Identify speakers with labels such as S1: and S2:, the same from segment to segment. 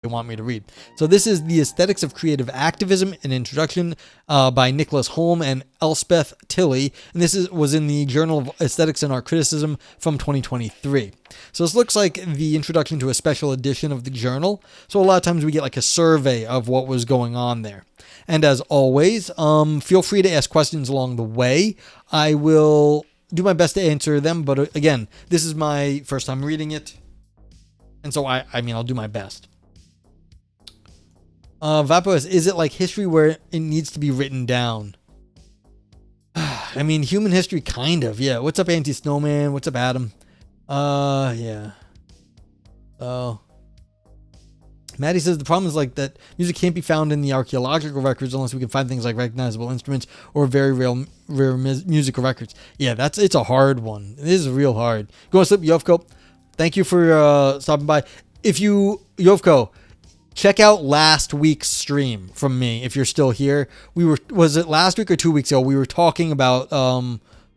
S1: they want me to read. So this is The Aesthetics of Creative Activism, an introduction by Nicholas Holm and Elspeth Tilley. And this was in the Journal of Aesthetics and Art Criticism from 2023. So this looks like the introduction to a special edition of the journal. So a lot of times we get like a survey of what was going on there. And as always, feel free to ask questions along the way. I will do my best to answer them. But again, this is my first time reading it. And so I'll do my best. Vapo, is it like history where it needs to be written down? I mean, human history, kind of. Yeah. What's up, Anti-Snowman? What's up, Adam? Yeah. Oh. Maddie says the problem is like that music can't be found in the archaeological records unless we can find things like recognizable instruments or very rare musical records. Yeah, it's a hard one. It is real hard. Go on, slip, Yovko. Thank you for stopping by. If you, Yovko, check out last week's stream from me if you're still here. Was it last week or 2 weeks ago? We were talking about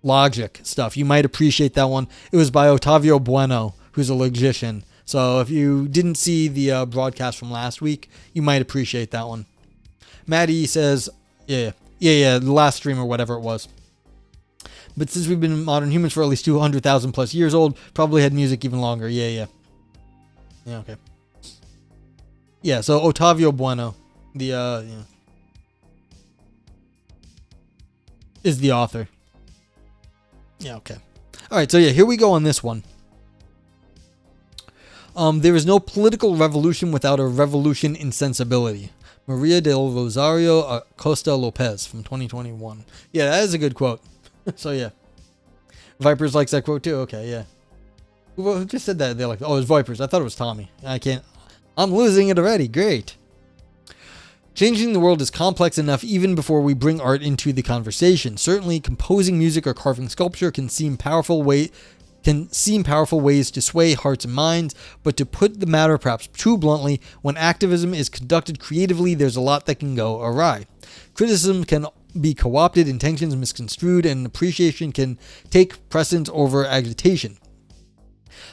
S1: logic stuff. You might appreciate that one. It was by Otavio Bueno, who's a logician. So if you didn't see the broadcast from last week, you might appreciate that one. Maddie says, yeah, the last stream or whatever it was. But since we've been modern humans for at least 200,000 plus years old, probably had music even longer. Yeah, okay. Yeah, so Otavio Bueno, is the author. Yeah, okay. All right, so yeah, here we go on this one. There is no political revolution without a revolution in sensibility. Maria del Rosario Acosta Lopez from 2021. Yeah, that is a good quote. So yeah. Vipers likes that quote too. Okay, yeah. Who just said that? They're like, oh, it's Vipers. I thought it was Tommy. I'm losing it already. Great. Changing the world is complex enough even before we bring art into the conversation. Certainly, composing music or carving sculpture can seem powerful ways to sway hearts and minds, but to put the matter perhaps too bluntly, when activism is conducted creatively, there's a lot that can go awry. Criticism can be co-opted, intentions misconstrued, and appreciation can take precedence over agitation.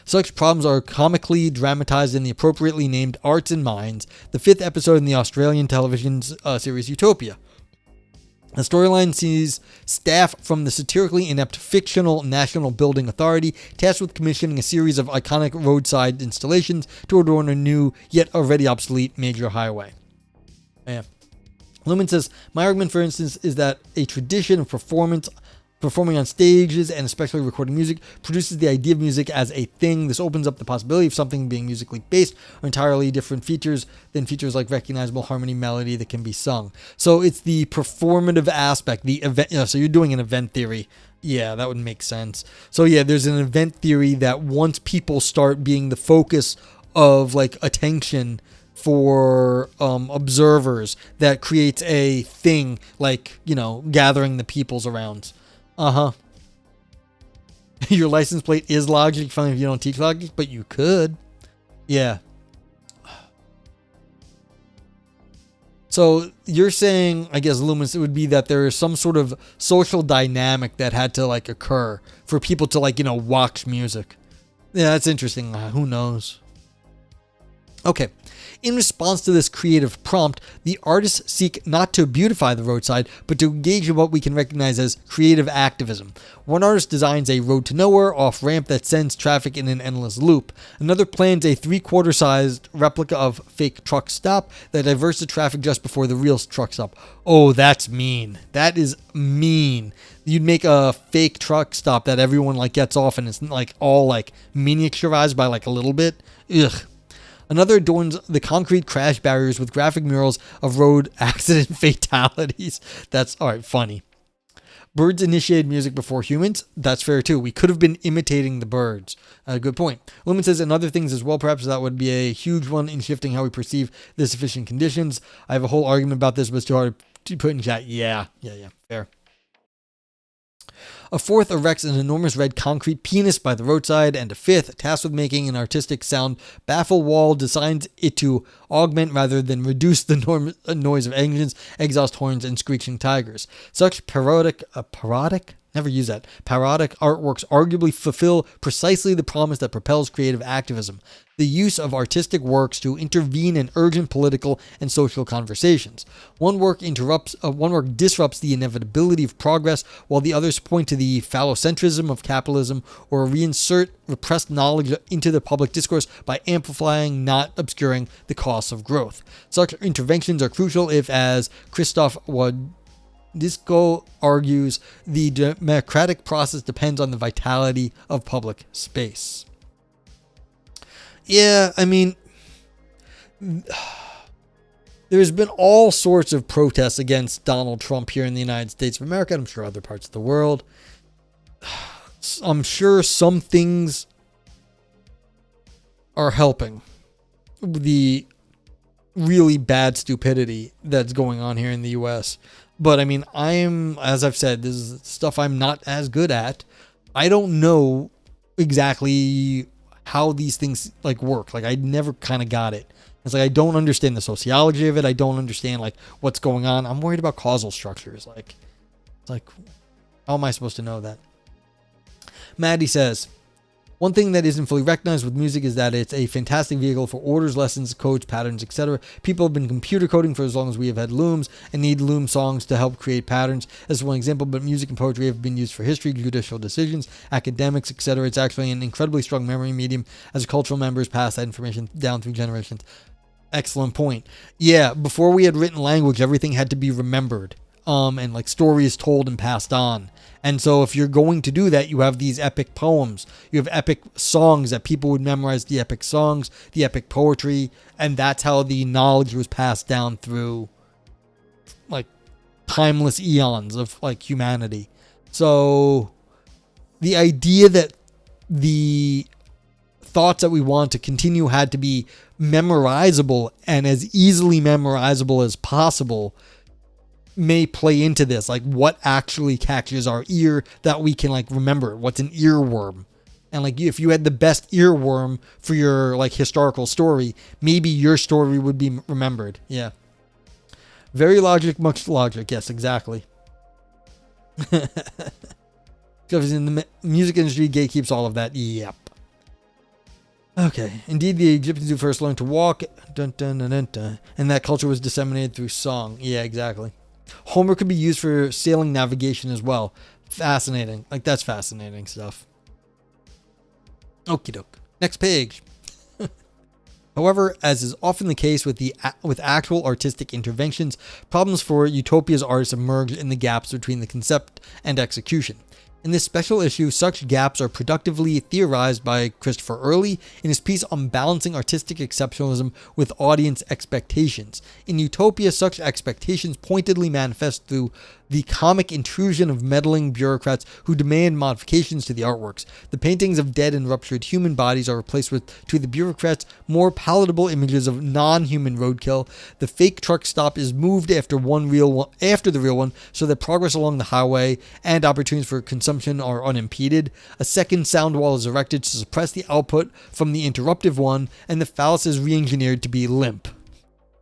S1: Such problems are comically dramatized in the appropriately named Arts and Minds, the 5th episode in the Australian television series Utopia. The storyline sees staff from the satirically inept fictional National Building Authority tasked with commissioning a series of iconic roadside installations to adorn a new, yet already obsolete major highway. Yeah. Lumen says, my argument, for instance, is that a tradition of performing on stages and especially recording music produces the idea of music as a thing. This opens up the possibility of something being musically based or entirely different features than features like recognizable harmony, melody that can be sung. So it's the performative aspect, the event. So you're doing an event theory. Yeah, that would make sense. So yeah, there's an event theory that once people start being the focus of like attention for observers, that creates a thing like, gathering the peoples around. Your license plate is logic. Funny if you don't teach logic, but you could. Yeah. So you're saying, I guess, Loomis, it would be that there is some sort of social dynamic that had to like occur for people to like, watch music. Yeah, that's interesting. Who knows? Okay. In response to this creative prompt, the artists seek not to beautify the roadside, but to engage in what we can recognize as creative activism. One artist designs a road to nowhere off-ramp that sends traffic in an endless loop. Another plans a 3/4 sized replica of fake truck stop that diverts the traffic just before the real truck stop. Oh, that's mean. That is mean. You'd make a fake truck stop that everyone like gets off and it's like all like miniaturized by like a little bit. Ugh. Another adorns the concrete crash barriers with graphic murals of road accident fatalities. That's all right, funny. Birds initiated music before humans. That's fair too. We could have been imitating the birds. Good point. Lumen says, and other things as well, perhaps that would be a huge one in shifting how we perceive the sufficient conditions. I have a whole argument about this, but it's too hard to put in chat. Yeah, fair. A fourth erects an enormous red concrete penis by the roadside, and a fifth, tasked with making an artistic sound baffle wall, designs it to augment rather than reduce the noise of engines, exhaust horns, and screeching tigers. Such parodic Never use that. Parodic artworks arguably fulfill precisely the promise that propels creative activism: the use of artistic works to intervene in urgent political and social conversations. One work disrupts the inevitability of progress, while the others point to the phallocentrism of capitalism or reinsert repressed knowledge into the public discourse by amplifying, not obscuring, the costs of growth. Such interventions are crucial if, as Christoph Disco argues, the democratic process depends on the vitality of public space. Yeah, I mean, there's been all sorts of protests against Donald Trump here in the United States of America, and I'm sure other parts of the world. I'm sure some things are helping the really bad stupidity that's going on here in the U.S. But I mean, as I've said, this is stuff I'm not as good at. I don't know exactly how these things like work. Like, I never kind of got it. It's like, I don't understand the sociology of it. I don't understand like what's going on. I'm worried about causal structures. It's like, how am I supposed to know that? Maddie says, one thing that isn't fully recognized with music is that it's a fantastic vehicle for orders, lessons, codes, patterns, etc. People have been computer coding for as long as we have had looms and need loom songs to help create patterns. As one example, but music and poetry have been used for history, judicial decisions, academics, etc. It's actually an incredibly strong memory medium as cultural members pass that information down through generations. Excellent point. Yeah, before we had written language, everything had to be remembered. And like stories told and passed on. And so if you're going to do that, you have these epic poems, you have epic songs that people would memorize, the epic songs, the epic poetry, and that's how the knowledge was passed down through like timeless eons of like humanity. So the idea that the thoughts that we want to continue had to be memorizable and as easily memorizable as possible may play into this. Like, what actually catches our ear that we can like remember? What's an earworm? And like, if you had the best earworm for your like historical story, maybe your story would be remembered. Yeah. Very logic, much logic. Yes, exactly. Because in the music industry, gatekeeps all of that. Yep. Okay. Indeed, the Egyptians who first learned to walk, dun, dun, dun, dun, dun, and that culture was disseminated through song. Yeah, exactly. Homer could be used for sailing navigation as well. Fascinating. Like, that's fascinating stuff. Okie doke. Next page. However, as is often the case with actual artistic interventions, problems for Utopia's artists emerge in the gaps between the concept and execution. In this special issue, such gaps are productively theorized by Christopher Early in his piece on balancing artistic exceptionalism with audience expectations. In Utopia, such expectations pointedly manifest through the comic intrusion of meddling bureaucrats who demand modifications to the artworks. The paintings of dead and ruptured human bodies are replaced with, to the bureaucrats, more palatable images of non-human roadkill. The fake truck stop is moved after the real one, so that progress along the highway and opportunities for consumption are unimpeded. A second sound wall is erected to suppress the output from the interruptive one, and the phallus is re-engineered to be limp.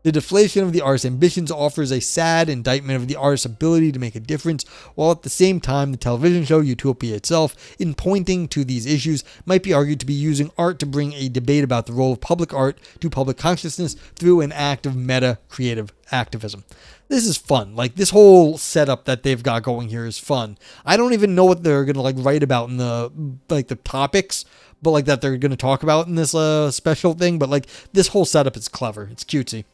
S1: The deflation of the artist's ambitions offers a sad indictment of the artist's ability to make a difference, while at the same time the television show Utopia itself, in pointing to these issues, might be argued to be using art to bring a debate about the role of public art to public consciousness through an act of meta-creative activism. This is fun. Like, this whole setup that they've got going here is fun. I don't even know what they're going to like write about in the topics, but like that they're going to talk about in this special thing, but like this whole setup is clever. It's cutesy.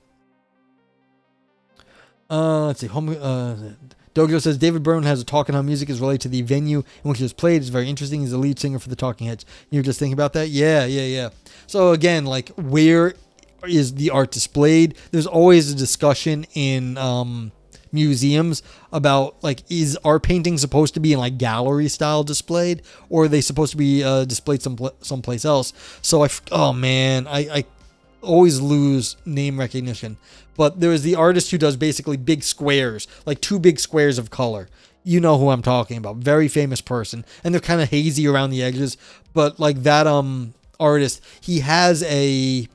S1: Let's see. Dojo says David Byrne has a talk on how music is related to the venue in which it is played. It's very interesting. He's the lead singer for the Talking Heads. You're just thinking about that? Yeah. So again, like, where is the art displayed? There's always a discussion in museums about like, is art painting supposed to be in like gallery style displayed, or are they supposed to be displayed someplace else? So I always lose name recognition. But there is the artist who does basically big squares, like 2 big squares of color. You know who I'm talking about. Very famous person. And they're kind of hazy around the edges. But like that artist, he has I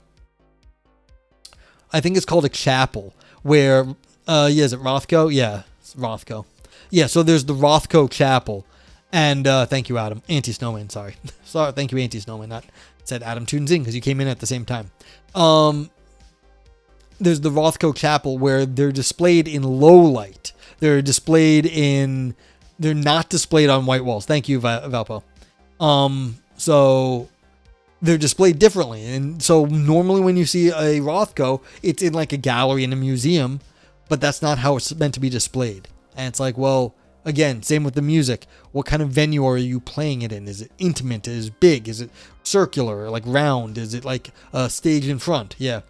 S1: think it's called a chapel, where, is it Rothko? Yeah, it's Rothko. Yeah, so there's the Rothko Chapel. And thank you, Adam. Anti-Snowman, sorry. Sorry, thank you, Anti-Snowman. Not said Adam tunes in because you came in at the same time. There's the Rothko Chapel where they're displayed in low light. They're not displayed on white walls. Thank you, Valpo. So they're displayed differently. And so normally when you see a Rothko, it's in like a gallery in a museum, but that's not how it's meant to be displayed. And it's like, well, again, same with the music. What kind of venue are you playing it in? Is it intimate? Is it big? Is it circular, like round? Is it like a stage in front? Yeah.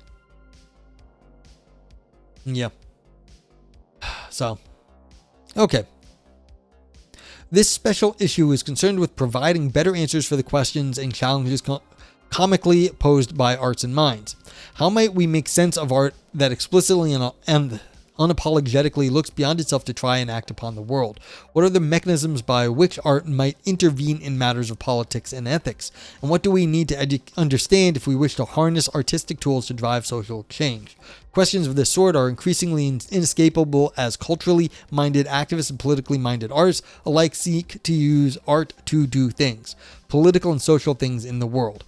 S1: Yeah. So, okay. This special issue is concerned with providing better answers for the questions and challenges comically posed by Arts and Minds. How might we make sense of art that explicitly and unapologetically looks beyond itself to try and act upon the world? What are the mechanisms by which art might intervene in matters of politics and ethics? And what do we need to understand if we wish to harness artistic tools to drive social change? Questions of this sort are increasingly inescapable as culturally minded activists and politically minded artists alike seek to use art to do things, political and social things in the world.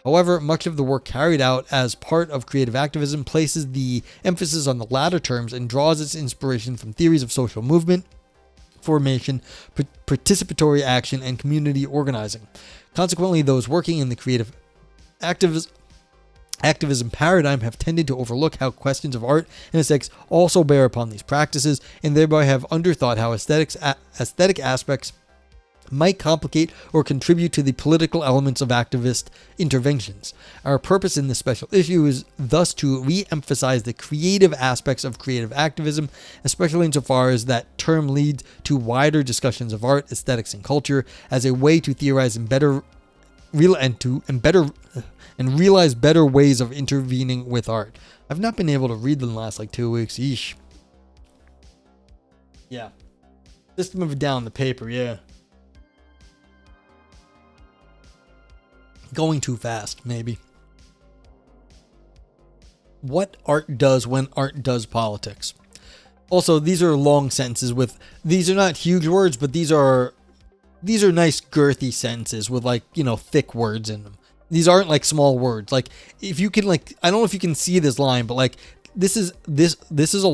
S1: However, much of the work carried out as part of creative activism places the emphasis on the latter terms and draws its inspiration from theories of social movement, formation, participatory action, and community organizing. Consequently, those working in the creative activism paradigm have tended to overlook how questions of art and aesthetics also bear upon these practices, and thereby have underthought how aesthetic aspects might complicate or contribute to the political elements of activist interventions. Our purpose in this special issue is thus to re-emphasize the creative aspects of creative activism, especially insofar as that term leads to wider discussions of art, aesthetics, and culture as a way to theorize and realize better ways of intervening with art. I've not been able to read them the last 2 weeks. Yeesh. Yeah. System of a Down, the paper, yeah. Going too fast, maybe. What art does when art does politics. Also, these are long sentences these are not huge words, but these are nice girthy sentences with thick words in them. These aren't small words. If you can I don't know if you can see this line, but this is a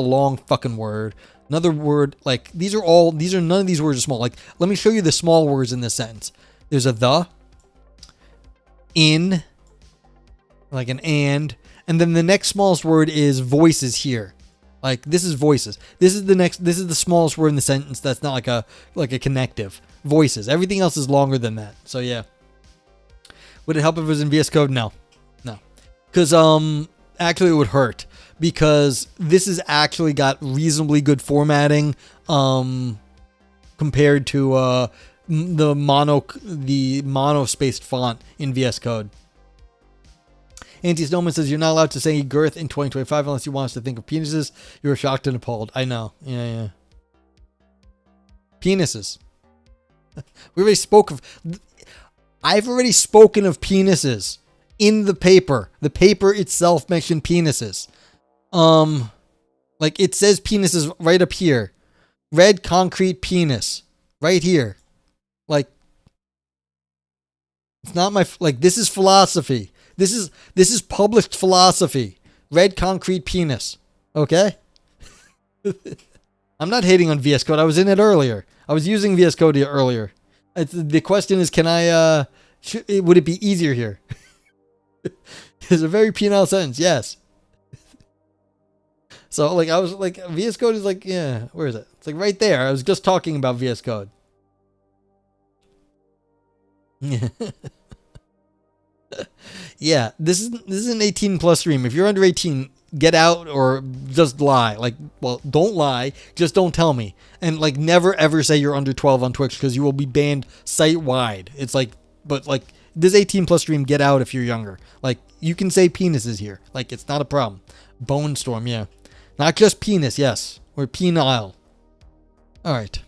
S1: long fucking word. Another word, none of these words are small. Let me show you the small words in this sentence. There's a the, in, an and then the next smallest word is voices here. This is voices. This is the smallest word in the sentence that's not like a connective. Voices. Everything else is longer than that. So yeah. Would it help if it was in VS Code? No. Because actually it would hurt. Because this has actually got reasonably good formatting compared to the mono-spaced font in VS Code. Anti-Snowman says you're not allowed to say girth in 2025 unless you want us to think of penises. You're shocked and appalled. I know. Yeah. Penises. I've already spoken of penises in the paper. The paper itself mentioned penises. It says penises right up here. Red concrete penis. Right here. It's not my, this is philosophy. This is published philosophy. Red concrete penis. Okay? I'm not hating on VS Code. I was in it earlier. I was using VS Code earlier. The question is, would it be easier here? It's a very penile sentence, yes. So, I was VS Code is yeah, where is it? It's right there. I was just talking about VS Code. Yeah, this is an 18 plus stream. If you're under 18, get out or just lie. Don't lie. Just don't tell me. And never ever say you're under 12 on Twitch because you will be banned site wide. It's this 18 plus stream, get out if you're younger. You can say penises here. It's not a problem. Bone Storm, yeah. Not just penis, yes. Or penile. Alright.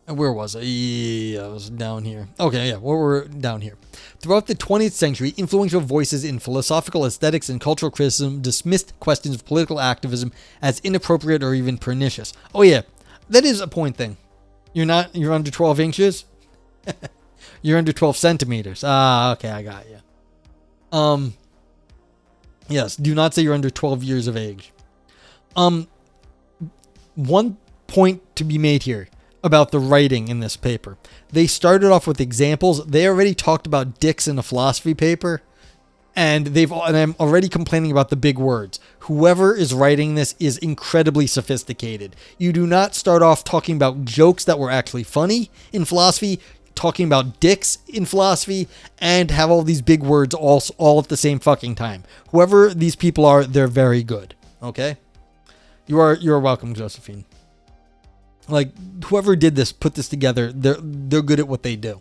S1: Where was I? Yeah, I was down here. Okay, yeah, we're down here. Throughout the 20th century, influential voices in philosophical aesthetics and cultural criticism dismissed questions of political activism as inappropriate or even pernicious. Oh yeah, that is a point thing. You're under 12 inches. You're under 12 centimeters. Ah, okay, I got you. Yes, do not say you're under 12 years of age. One point to be made here about the writing in this paper. They started off with examples. They already talked about dicks in a philosophy paper, and I'm already complaining about the big words. Whoever is writing this is incredibly sophisticated. You do not start off talking about jokes that were actually funny in philosophy, talking about dicks in philosophy, and have all these big words all at the same fucking time. Whoever these people are, they're very good. Okay? You're welcome, Josephine. Like, whoever did this, put this together, they're good at what they do.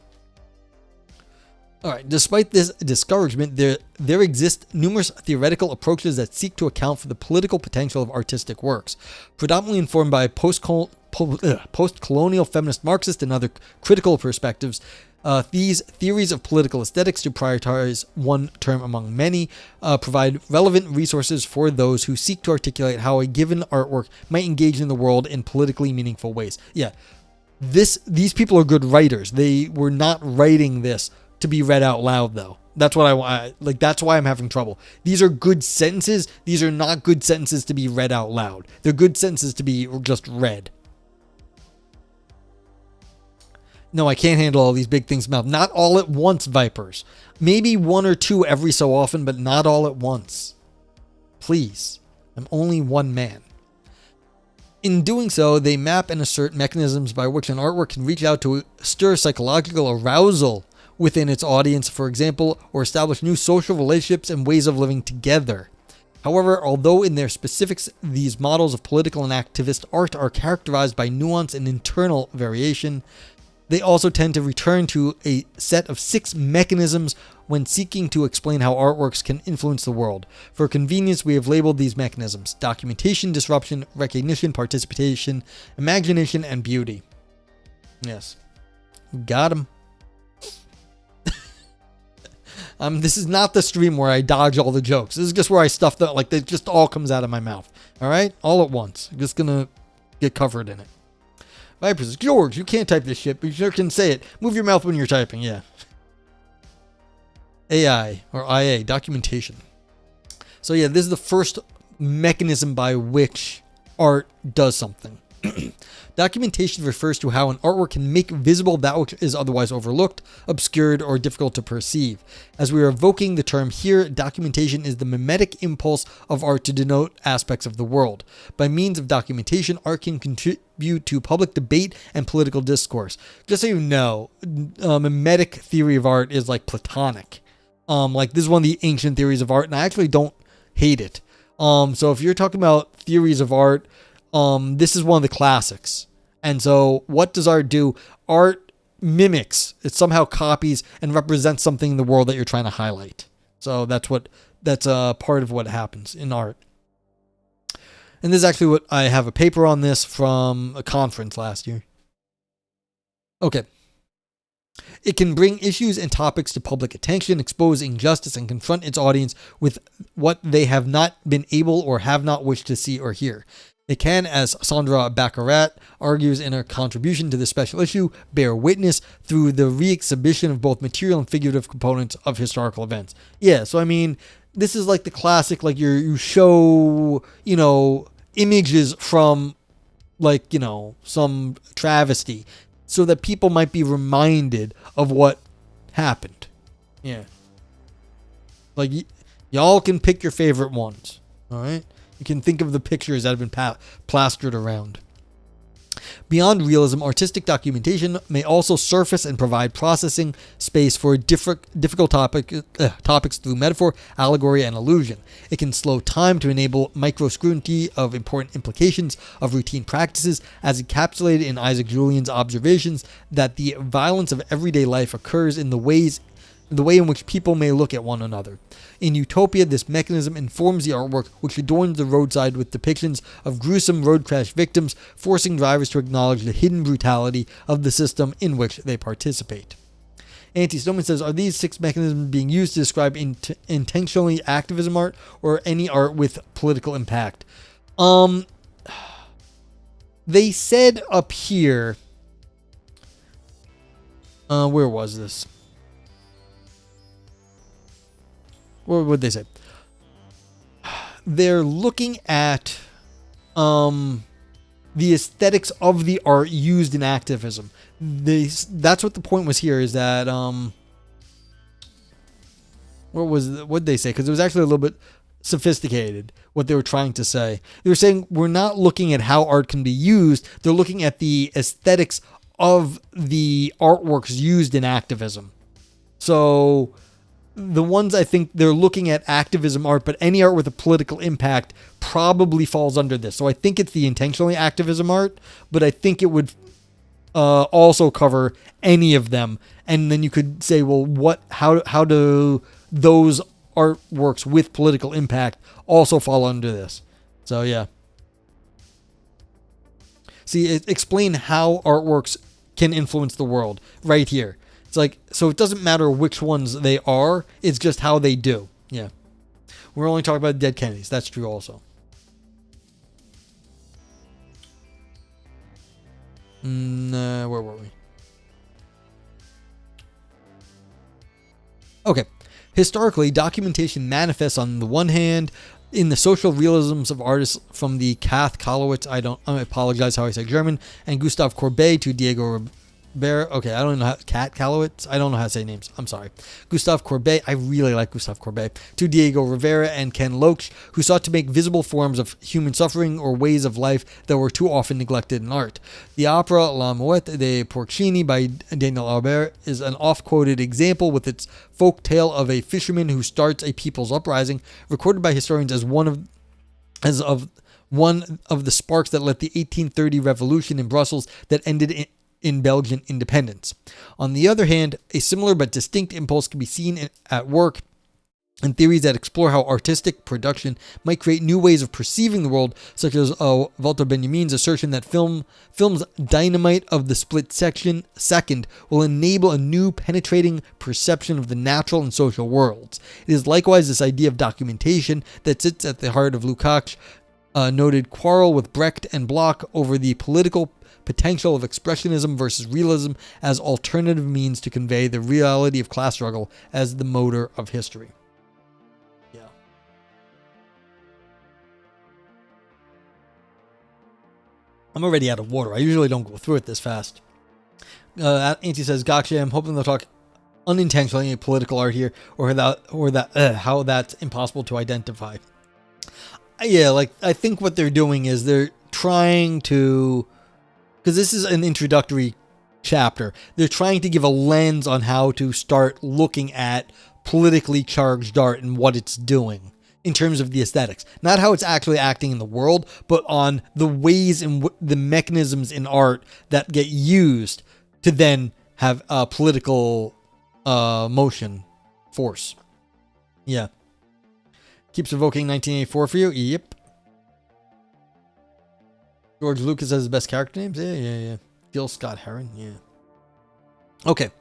S1: All right, despite this discouragement, there exist numerous theoretical approaches that seek to account for the political potential of artistic works, predominantly informed by post-colonial feminist Marxist and other critical perspectives. These theories of political aesthetics, to prioritize one term among many, provide relevant resources for those who seek to articulate how a given artwork might engage in the world in politically meaningful ways. Yeah, these people are good writers. They were not writing this to be read out loud, though. That's what that's why I'm having trouble. These are good sentences. These are not good sentences to be read out loud. They're good sentences to be just read. No, I can't handle all these big things in my mouth. Not all at once, Vipers. Maybe one or two every so often, but not all at once. Please. I'm only one man. In doing so, they map and assert mechanisms by which an artwork can reach out to stir psychological arousal within its audience, for example, or establish new social relationships and ways of living together. However, although in their specifics, these models of political and activist art are characterized by nuance and internal variation, they also tend to return to a set of 6 mechanisms when seeking to explain how artworks can influence the world. For convenience, we have labeled these mechanisms: documentation, disruption, recognition, participation, imagination, and beauty. Yes. Got him. This is not the stream where I dodge all the jokes. This is just where I stuff that, like, it just all comes out of my mouth. All right? All at once. I'm just going to get covered in it. Viper says, George, you can't type this shit, but you sure can say it. Move your mouth when you're typing, yeah. AI, or IA, documentation. So yeah, this is the first mechanism by which art does something. Documentation refers to how an artwork can make visible that which is otherwise overlooked, obscured, or difficult to perceive. As we are evoking the term here, documentation is the mimetic impulse of art to denote aspects of the world. By means of documentation, art can contribute to public debate and political discourse. Just so you know, mimetic theory of art is like Platonic. Like, this is one of the ancient theories of art, and I actually don't hate it. So if you're talking about theories of art, this is one of the classics. And so what does art do? Art mimics, it somehow copies and represents something in the world that you're trying to highlight. So that's part of what happens in art. And this is actually what I have a paper on this from a conference last year. Okay. It can bring issues and topics to public attention, expose injustice, and confront its audience with what they have not been able or have not wished to see or hear. It can, as Sandra Baccarat argues in her contribution to this special issue, bear witness through the re-exhibition of both material and figurative components of historical events. Yeah, so I mean, this is like the classic, like you show, images from, like, some travesty, so that people might be reminded of what happened. Yeah. Like, y'all can pick your favorite ones, all right? You can think of the pictures that have been plastered around. Beyond realism, artistic documentation may also surface and provide processing space for difficult topics through metaphor, allegory, and allusion. It can slow time to enable micro-scrutiny of important implications of routine practices, as encapsulated in Isaac Julian's observations that the violence of everyday life occurs in the way in which people may look at one another. In Utopia, this mechanism informs the artwork, which adorns the roadside with depictions of gruesome road crash victims, forcing drivers to acknowledge the hidden brutality of the system in which they participate. Anti-Snowman says, are these 6 mechanisms being used to describe intentionally activism art or any art with political impact? they said up here, where was this? What would they say? They're looking at the aesthetics of the art used in activism. That's what the point was here, is that what they say? Because it was actually a little bit sophisticated what they were trying to say. They were saying we're not looking at how art can be used. They're looking at the aesthetics of the artworks used in activism. So the ones I think they're looking at activism art, but any art with a political impact probably falls under this. So I think it's the intentionally activism art, but I think it would also cover any of them. And then you could say, well, how do those artworks with political impact also fall under this? So yeah. See, explain how artworks can influence the world right here. It's like, so it doesn't matter which ones they are, it's just how they do. Yeah. We're only talking about dead Kennedys. That's true also. Where were we? Okay. Historically, documentation manifests on the one hand in the social realisms of artists from the Kath Kalowitz, I apologize how I say German, and Gustave Courbet to Diego Okay, I don't know Kat Kalowitz. I don't know how to say names. I'm sorry. Gustave Courbet. I really like Gustave Courbet. To Diego Rivera and Ken Loach, who sought to make visible forms of human suffering or ways of life that were too often neglected in art. The opera La Muette de Porcini by Daniel Albert is an oft-quoted example, with its folk tale of a fisherman who starts a people's uprising, recorded by historians as one of the sparks that lit the 1830 revolution in Brussels that ended in Belgian independence. On the other hand, a similar but distinct impulse can be seen at work in theories that explore how artistic production might create new ways of perceiving the world, such as Walter Benjamin's assertion that film's dynamite of the split second will enable a new penetrating perception of the natural and social worlds. It is likewise this idea of documentation that sits at the heart of Lukács' noted quarrel with Brecht and Bloch over the political potential of expressionism versus realism as alternative means to convey the reality of class struggle as the motor of history. Yeah. I'm already out of water. I usually don't go through it this fast. Auntie says, gotcha. I'm hoping they'll talk unintentionally political art here, or how that's impossible to identify. Yeah, like, I think what they're doing is they're trying to, because this is an introductory chapter, they're trying to give a lens on how to start looking at politically charged art and what it's doing in terms of the aesthetics. Not how it's actually acting in the world, but on the ways and the mechanisms in art that get used to then have a political motion force. Yeah. Keeps evoking 1984 for you? Yep. George Lucas has his best character names? Yeah. Gil Scott Heron? Yeah. Okay.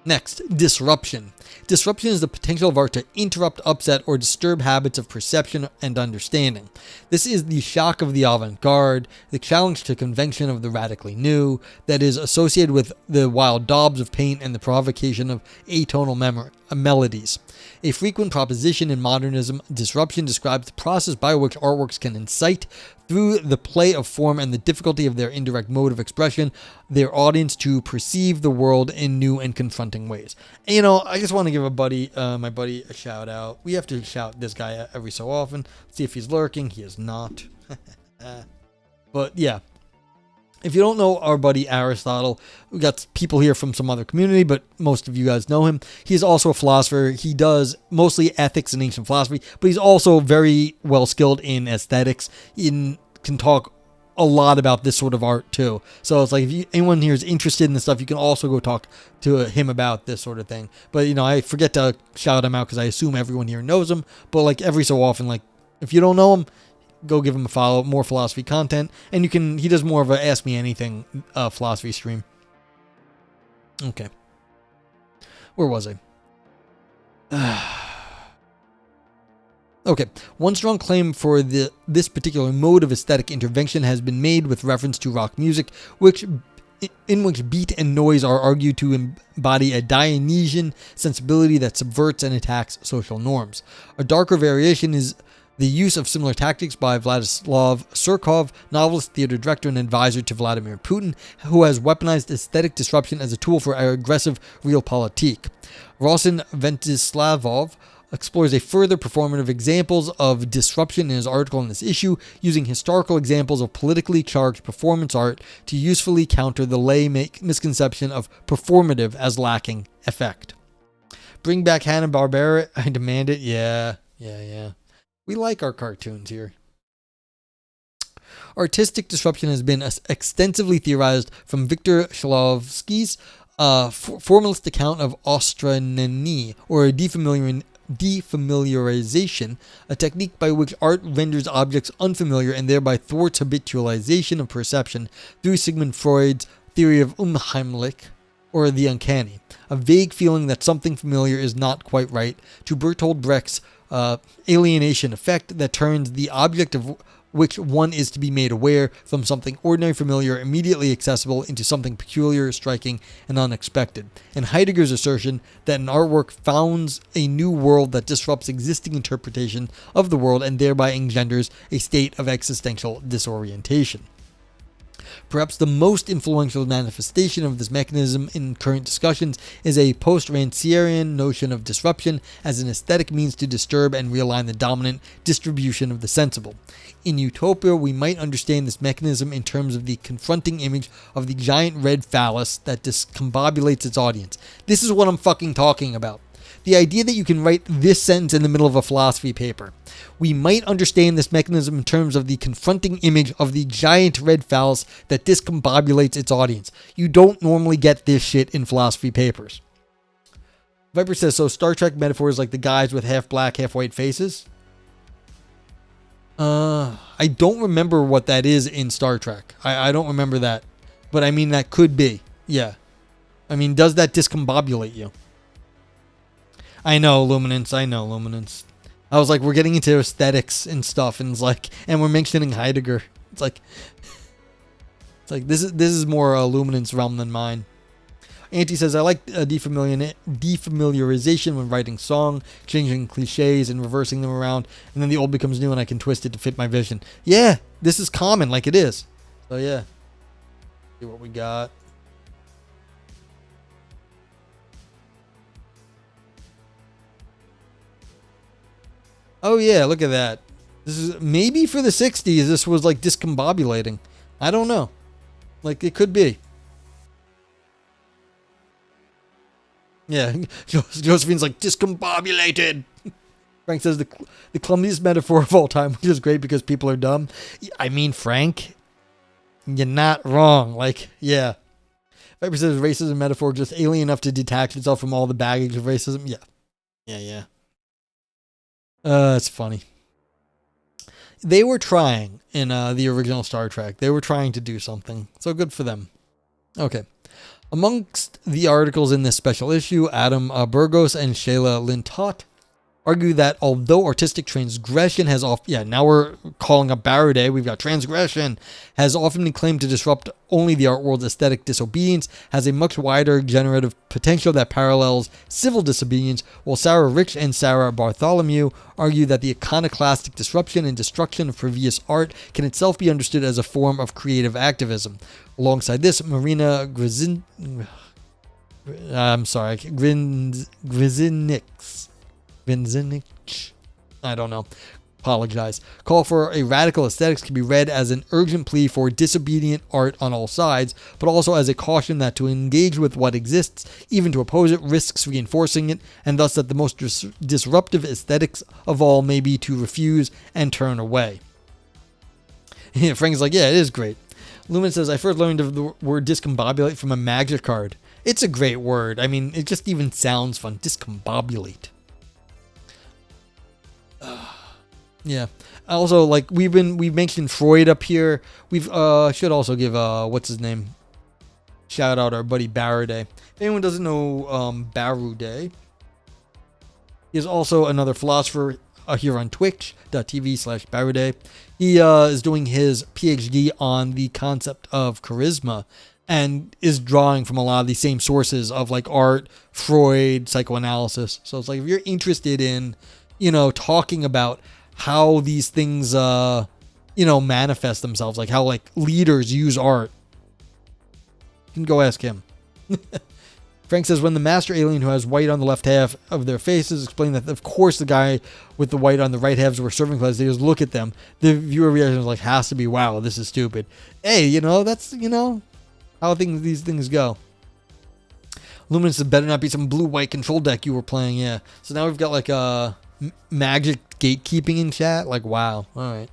S1: Next, disruption. Disruption is the potential of art to interrupt, upset, or disturb habits of perception and understanding. This is the shock of the avant-garde, the challenge to convention of the radically new, that is associated with the wild daubs of paint and the provocation of atonal melodies. A frequent proposition in modernism, disruption describes the process by which artworks can incite, through the play of form and the difficulty of their indirect mode of expression, their audience to perceive the world in new and confronting ways. And, you know, I just want to give my buddy a shout out. We have to shout this guy out every so often. Let's see if he's lurking. He is not. But yeah. If you don't know our buddy Aristotle, we got people here from some other community, but most of you guys know him. He's also a philosopher. He does mostly ethics and ancient philosophy, but he's also very well skilled in aesthetics. He can talk a lot about this sort of art too. So it's like, if anyone here is interested in this stuff, you can also go talk to him about this sort of thing. But, you know, I forget to shout him out because I assume everyone here knows him. But like every so often, like if you don't know him, go give him a follow. More philosophy content, and he does more of a Ask Me Anything philosophy stream. Okay, where was I? Okay, one strong claim for this particular mode of aesthetic intervention has been made with reference to rock music, in which beat and noise are argued to embody a Dionysian sensibility that subverts and attacks social norms. A darker variation is the use of similar tactics by Vladislav Surkov, novelist, theater director, and advisor to Vladimir Putin, who has weaponized aesthetic disruption as a tool for aggressive realpolitik. Rosin Ventislavov explores a further performative examples of disruption in his article on this issue, using historical examples of politically charged performance art to usefully counter the lay misconception of performative as lacking effect. Bring back Hanna-Barbera, I demand it. Yeah. We like our cartoons here. Artistic disruption has been extensively theorized from Viktor Shklovsky's formalist account of Ostranenie, or a defamiliarization, a technique by which art renders objects unfamiliar and thereby thwarts habitualization of perception, through Sigmund Freud's theory of Unheimlich, or the uncanny, a vague feeling that something familiar is not quite right, to Bertolt Brecht's alienation effect that turns the object of which one is to be made aware from something ordinary, familiar, immediately accessible into something peculiar, striking, and unexpected. And Heidegger's assertion that an artwork founds a new world that disrupts existing interpretation of the world and thereby engenders a state of existential disorientation. Perhaps the most influential manifestation of this mechanism in current discussions is a post-Rancierian notion of disruption as an aesthetic means to disturb and realign the dominant distribution of the sensible. In Utopia, we might understand this mechanism in terms of the confronting image of the giant red phallus that discombobulates its audience. This is what I'm fucking talking about. The idea that you can write this sentence in the middle of a philosophy paper. We might understand this mechanism in terms of the confronting image of the giant red phallus that discombobulates its audience. You don't normally get this shit in philosophy papers. Viper says, so Star Trek metaphors like the guys with half black, half white faces? I don't remember what that is in Star Trek. I don't remember that. But I mean, that could be. Yeah. I mean, does that discombobulate you? I know, Luminance. I was like, we're getting into aesthetics and stuff, and it's like, and we're mentioning Heidegger. It's like this is more Luminance realm than mine. Auntie says, I like defamiliarization when writing song, changing cliches and reversing them around, and then the old becomes new and I can twist it to fit my vision. Yeah, this is common, like it is. So yeah, see what we got. Oh yeah, look at that. This is maybe for the 60s. This was like discombobulating. I don't know. Like it could be. Yeah, Josephine's like discombobulated. Frank says the clumsiest metaphor of all time, which is great because people are dumb. I mean, Frank, you're not wrong. Like, yeah. Viper says racism metaphor just alien enough to detach itself from all the baggage of racism. Yeah. It's funny. They were trying in the original Star Trek. They were trying to do something. So good for them. Okay. Amongst the articles in this special issue, Adam Burgos and Shayla Lintott argue that although artistic transgression has now we're calling up Barrow Day, we've got transgression, has often been claimed to disrupt only the art world's aesthetic disobedience, has a much wider generative potential that parallels civil disobedience, while Sarah Rich and Sarah Bartholomew argue that the iconoclastic disruption and destruction of previous art can itself be understood as a form of creative activism. Alongside this, Marina Grizinix, I don't know. Apologize. Call for a radical aesthetics can be read as an urgent plea for disobedient art on all sides, but also as a caution that to engage with what exists, even to oppose it, risks reinforcing it, and thus that the most disruptive aesthetics of all may be to refuse and turn away. Frank's like, yeah, it is great. Lumen says, I first learned of the word discombobulate from a magic card. It's a great word. I mean, it just even sounds fun. Discombobulate. Yeah. Also, like we've mentioned Freud up here. We've should also give what's his name? Shout out our buddy Barrow Day. If anyone doesn't know Barrow Day, he is also another philosopher here on twitch.tv/Barude. He is doing his PhD on the concept of charisma and is drawing from a lot of the same sources of like art, Freud, psychoanalysis. So it's like if you're interested in, talking about how these things, manifest themselves, like how like leaders use art, you can go ask him. Frank says, when the master alien who has white on the left half of their faces explained that, of course, the guy with the white on the right halves were serving class, they just look at them. The viewer reaction was like, has to be, wow, this is stupid. Hey, that's, how these things go. Luminous said, better not be some blue-white control deck you were playing, yeah. So now we've got like a magic gatekeeping in chat. Like, wow, all right.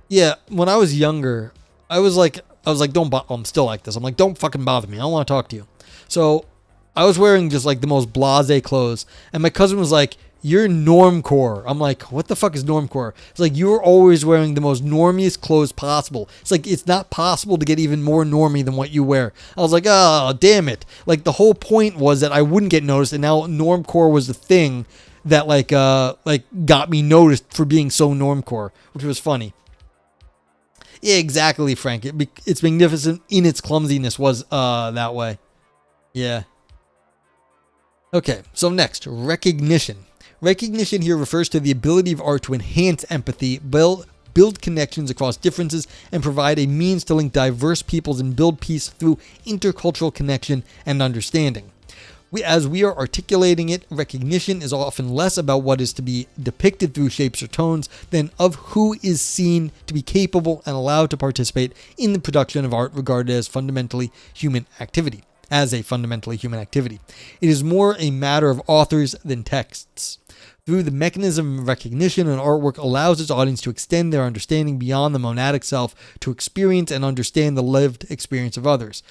S1: Yeah, when I was younger, I was like, I'm still like this. I'm like, don't fucking bother me. I don't want to talk to you. So I was wearing just like the most blasé clothes. And my cousin was like, you're normcore. I'm like, what the fuck is normcore? It's like, you're always wearing the most normiest clothes possible. It's like, it's not possible to get even more normie than what you wear. I was like, oh, damn it. Like the whole point was that I wouldn't get noticed. And now normcore was the thing that like got me noticed for being so normcore, which was funny. Yeah, exactly, Frank. It's magnificent in its clumsiness was that way. Yeah. Okay, so next, recognition. Recognition here refers to the ability of art to enhance empathy, build connections across differences, and provide a means to link diverse peoples and build peace through intercultural connection and understanding. As we are articulating it, recognition is often less about what is to be depicted through shapes or tones than of who is seen to be capable and allowed to participate in the production of art regarded as a fundamentally human activity. It is more a matter of authors than texts. Through the mechanism of recognition, an artwork allows its audience to extend their understanding beyond the monadic self to experience and understand the lived experience of others.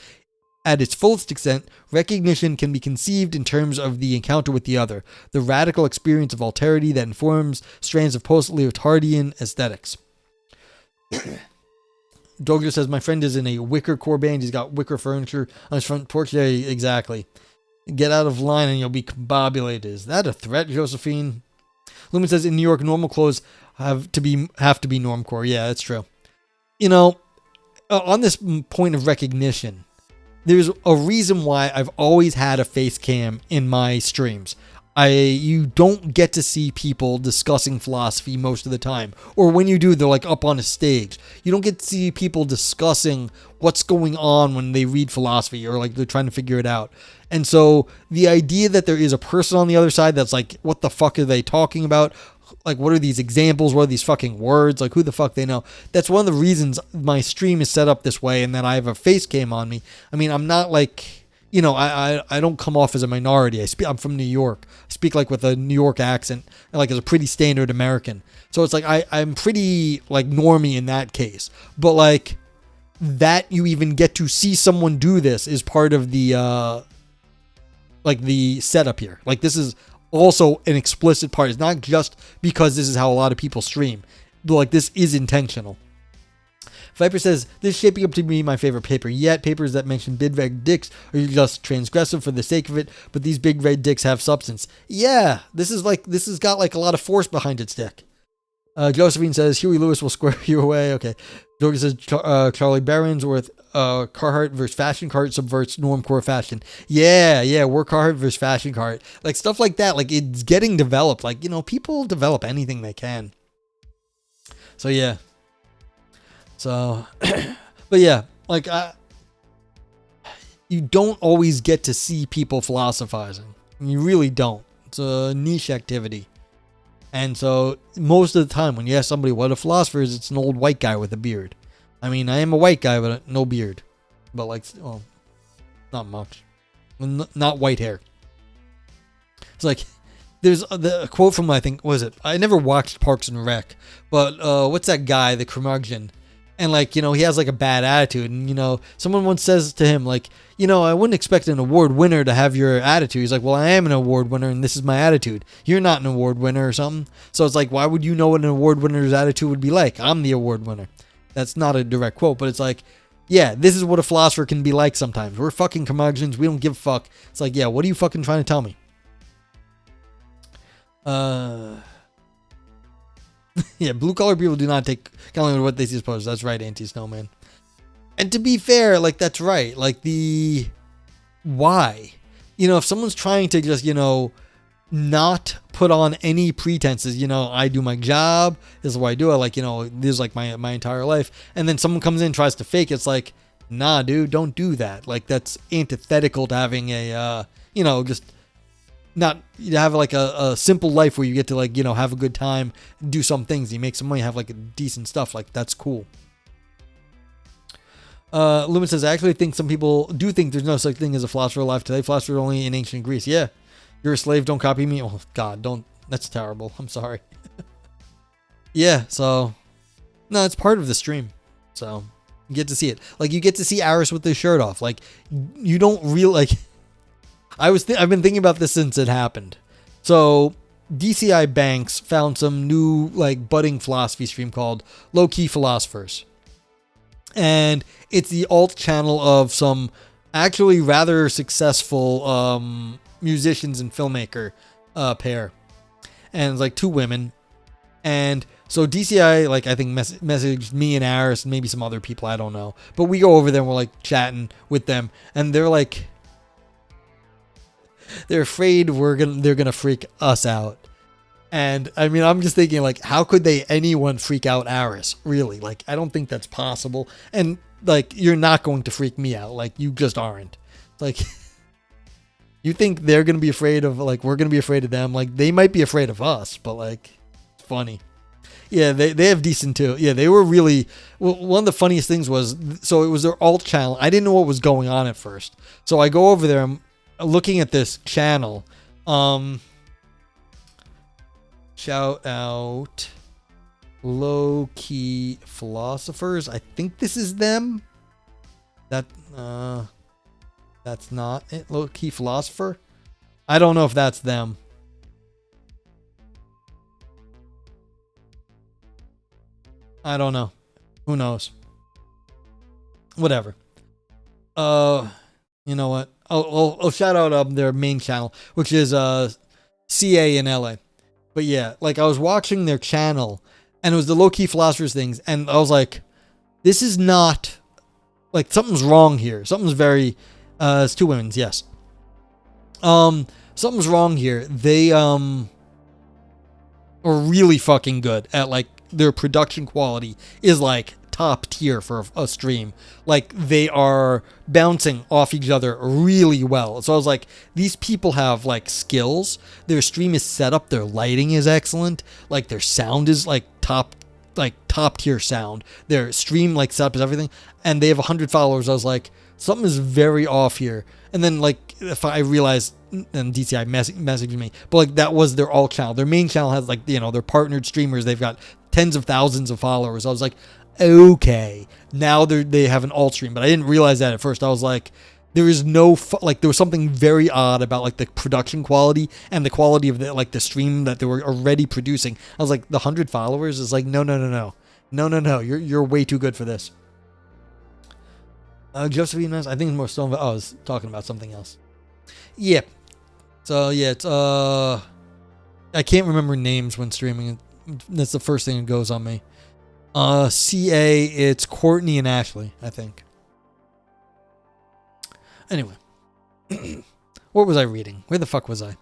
S1: At its fullest extent, recognition can be conceived in terms of the encounter with the other, the radical experience of alterity that informs strands of post-Leotardian aesthetics. Douglas says, my friend is in a wicker core band. He's got wicker furniture on his front porch. Yeah, exactly. Get out of line and you'll be combobulated. Is that a threat, Josephine? Lumen says, in New York, normal clothes have to be normcore. Yeah, that's true. On this point of recognition, there's a reason why I've always had a face cam in my streams. You don't get to see people discussing philosophy most of the time. Or when you do, they're like up on a stage. You don't get to see people discussing what's going on when they read philosophy or like they're trying to figure it out. And so the idea that there is a person on the other side that's like, what the fuck are they talking about? Like, what are these examples? What are these fucking words? Like, who the fuck they know? That's one of the reasons my stream is set up this way and that I have a face cam on me. I mean, I'm not like... I don't come off as a minority. I'm from New York. I speak like with a New York accent, like as a pretty standard American. So it's like I'm pretty like normie in that case. But like that you even get to see someone do this is part of the the setup here. Like this is also an explicit part. It's not just because this is how a lot of people stream. But like this is intentional. Viper says, this is shaping up to be my favorite paper yet. Papers that mention big red dicks are just transgressive for the sake of it, but these big red dicks have substance. Yeah, this has got like a lot of force behind its dick. Josephine says, Huey Lewis will square you away. Okay. Jordan says, Charlie Barron's with Carhartt versus Fashion Cart subverts normcore fashion. Yeah, we're Carhartt versus Fashion Cart. Like stuff like that. Like it's getting developed. Like, people develop anything they can. So yeah. So, but yeah, like, you don't always get to see people philosophizing. You really don't. It's a niche activity. And so, most of the time, when you ask somebody what a philosopher is, it's an old white guy with a beard. I mean, I am a white guy, but no beard. But like, well, not much. Not white hair. It's like, there's a quote from, I think, what is it? I never watched Parks and Rec, but what's that guy, the curmudgeon? And like, he has like a bad attitude. And, someone once says to him, like, I wouldn't expect an award winner to have your attitude. He's like, well, I am an award winner and this is my attitude. You're not an award winner or something. So it's like, why would you know what an award winner's attitude would be like? I'm the award winner. That's not a direct quote, but it's like, yeah, this is what a philosopher can be like sometimes. We're fucking curmudgeons. We don't give a fuck. It's like, yeah, what are you fucking trying to tell me? Yeah, blue-collar people do not take kindly to what they see as posters. That's right, Anti-Snowman. And to be fair, like, that's right. Like, why? You know, if someone's trying to just, not put on any pretenses, I do my job, this is what I do, this is like my entire life, and then someone comes in and tries to fake it, it's like, nah, dude, don't do that. Like, that's antithetical to having a, just not, you have like a simple life where you get to like, have a good time, do some things, you make some money, have like decent stuff, like, that's cool. Lumen says, I actually think some people do think there's no such thing as a philosopher alive today. Philosophers only in ancient Greece. Yeah. You're a slave, don't copy me. Oh, God, don't. That's terrible. I'm sorry. Yeah, so. No, it's part of the stream. So, you get to see it. Like, you get to see Aris with his shirt off. Like, you don't really, like. I've been thinking about this since it happened. So, DCI Banks found some new, like, budding philosophy stream called Low Key Philosophers. And it's the alt channel of some actually rather successful musicians and filmmaker pair. And it's like two women. And so DCI, like, I think messaged me and Aris and maybe some other people, I don't know. But we go over there and we're like chatting with them. And they're like, they're afraid they're gonna freak us out. And I mean, I'm just thinking, like, how could anyone freak out Aris? Really? Like, I don't think that's possible. And like, you're not going to freak me out. Like, you just aren't. Like, you think they're going to be afraid of, like, we're going to be afraid of them. Like, they might be afraid of us, but like, it's funny. Yeah, they have decent too. Yeah, they were really, well, one of the funniest things was, so it was their alt channel. I didn't know what was going on at first. So I go over there, I'm looking at this channel. Shout out Low Key Philosophers. I think this is them. That's not it. Low Key Philosopher. I don't know if that's them. I don't know. Who knows? Whatever. You know what? I'll shout out their main channel, which is CA in LA. But yeah, like, I was watching their channel and it was the Low Key Philosophers things, and I was like, this is not, like, something's wrong here. Something's very it's two women's, yes. Something's wrong here. They are really fucking good at, like, their production quality is like top tier for a stream. Like, they are bouncing off each other really well. So I was like, these people have like skills. Their stream is set up, their lighting is excellent, like their sound is like top tier sound. Their stream like setup is everything, and they have 100 followers. I was like, something is very off here. And then, like, if I realized, and DCI messaged me, but like, that was their alt channel. Their main channel has, like, they're partnered streamers. They've got tens of thousands of followers. I was like, okay, now they have an alt stream, but I didn't realize that at first. I was like, there is no there was something very odd about like the production quality and the quality of the stream that they were already producing. I was like, the 100 followers is like, no, you're way too good for this. Josephine, I think more Stone. I was talking about something else. Yeah. So yeah, it's I can't remember names when streaming. That's the first thing that goes on me. CA, it's Courtney and Ashley, I think. Anyway. What was I reading? Where the fuck was I?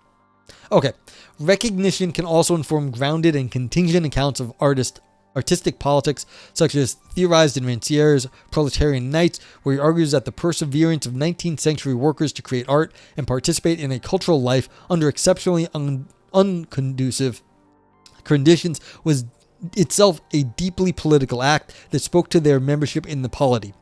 S1: Okay. Recognition can also inform grounded and contingent accounts of artistic politics, such as theorized in Ranciere's Proletarian Nights, where he argues that the perseverance of 19th century workers to create art and participate in a cultural life under exceptionally unconducive conditions was itself a deeply political act that spoke to their membership in the polity.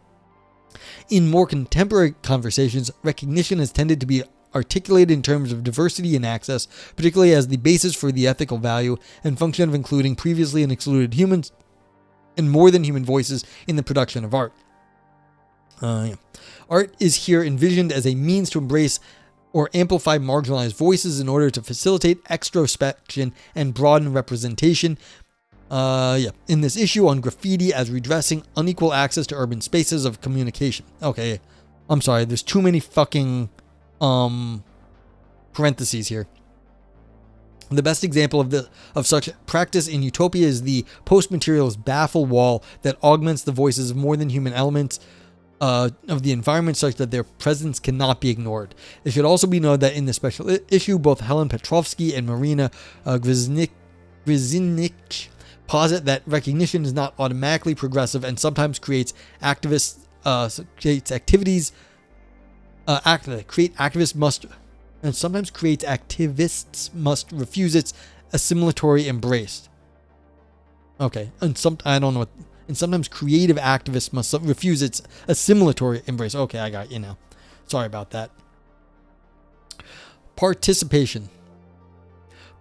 S1: In more contemporary conversations, recognition has tended to be articulated in terms of diversity and access, particularly as the basis for the ethical value and function of including previously excluded humans and more than human voices in the production of art. Art is here envisioned as a means to embrace or amplify marginalized voices in order to facilitate extrospection and broaden representation. In this issue on graffiti as redressing unequal access to urban spaces of communication. Okay, I'm sorry, there's too many fucking parentheses here. The best example of such practice in Utopia is the post-materialist baffle wall that augments the voices of more than human elements of the environment such that their presence cannot be ignored. It should also be noted that in the special issue, both Helen Petrovsky and Marina Grzinic posit that recognition is not automatically progressive and sometimes creates activists must refuse its assimilatory embrace. Okay, and sometimes creative activists must refuse its assimilatory embrace. Okay, I got you now. Sorry about that. Participation.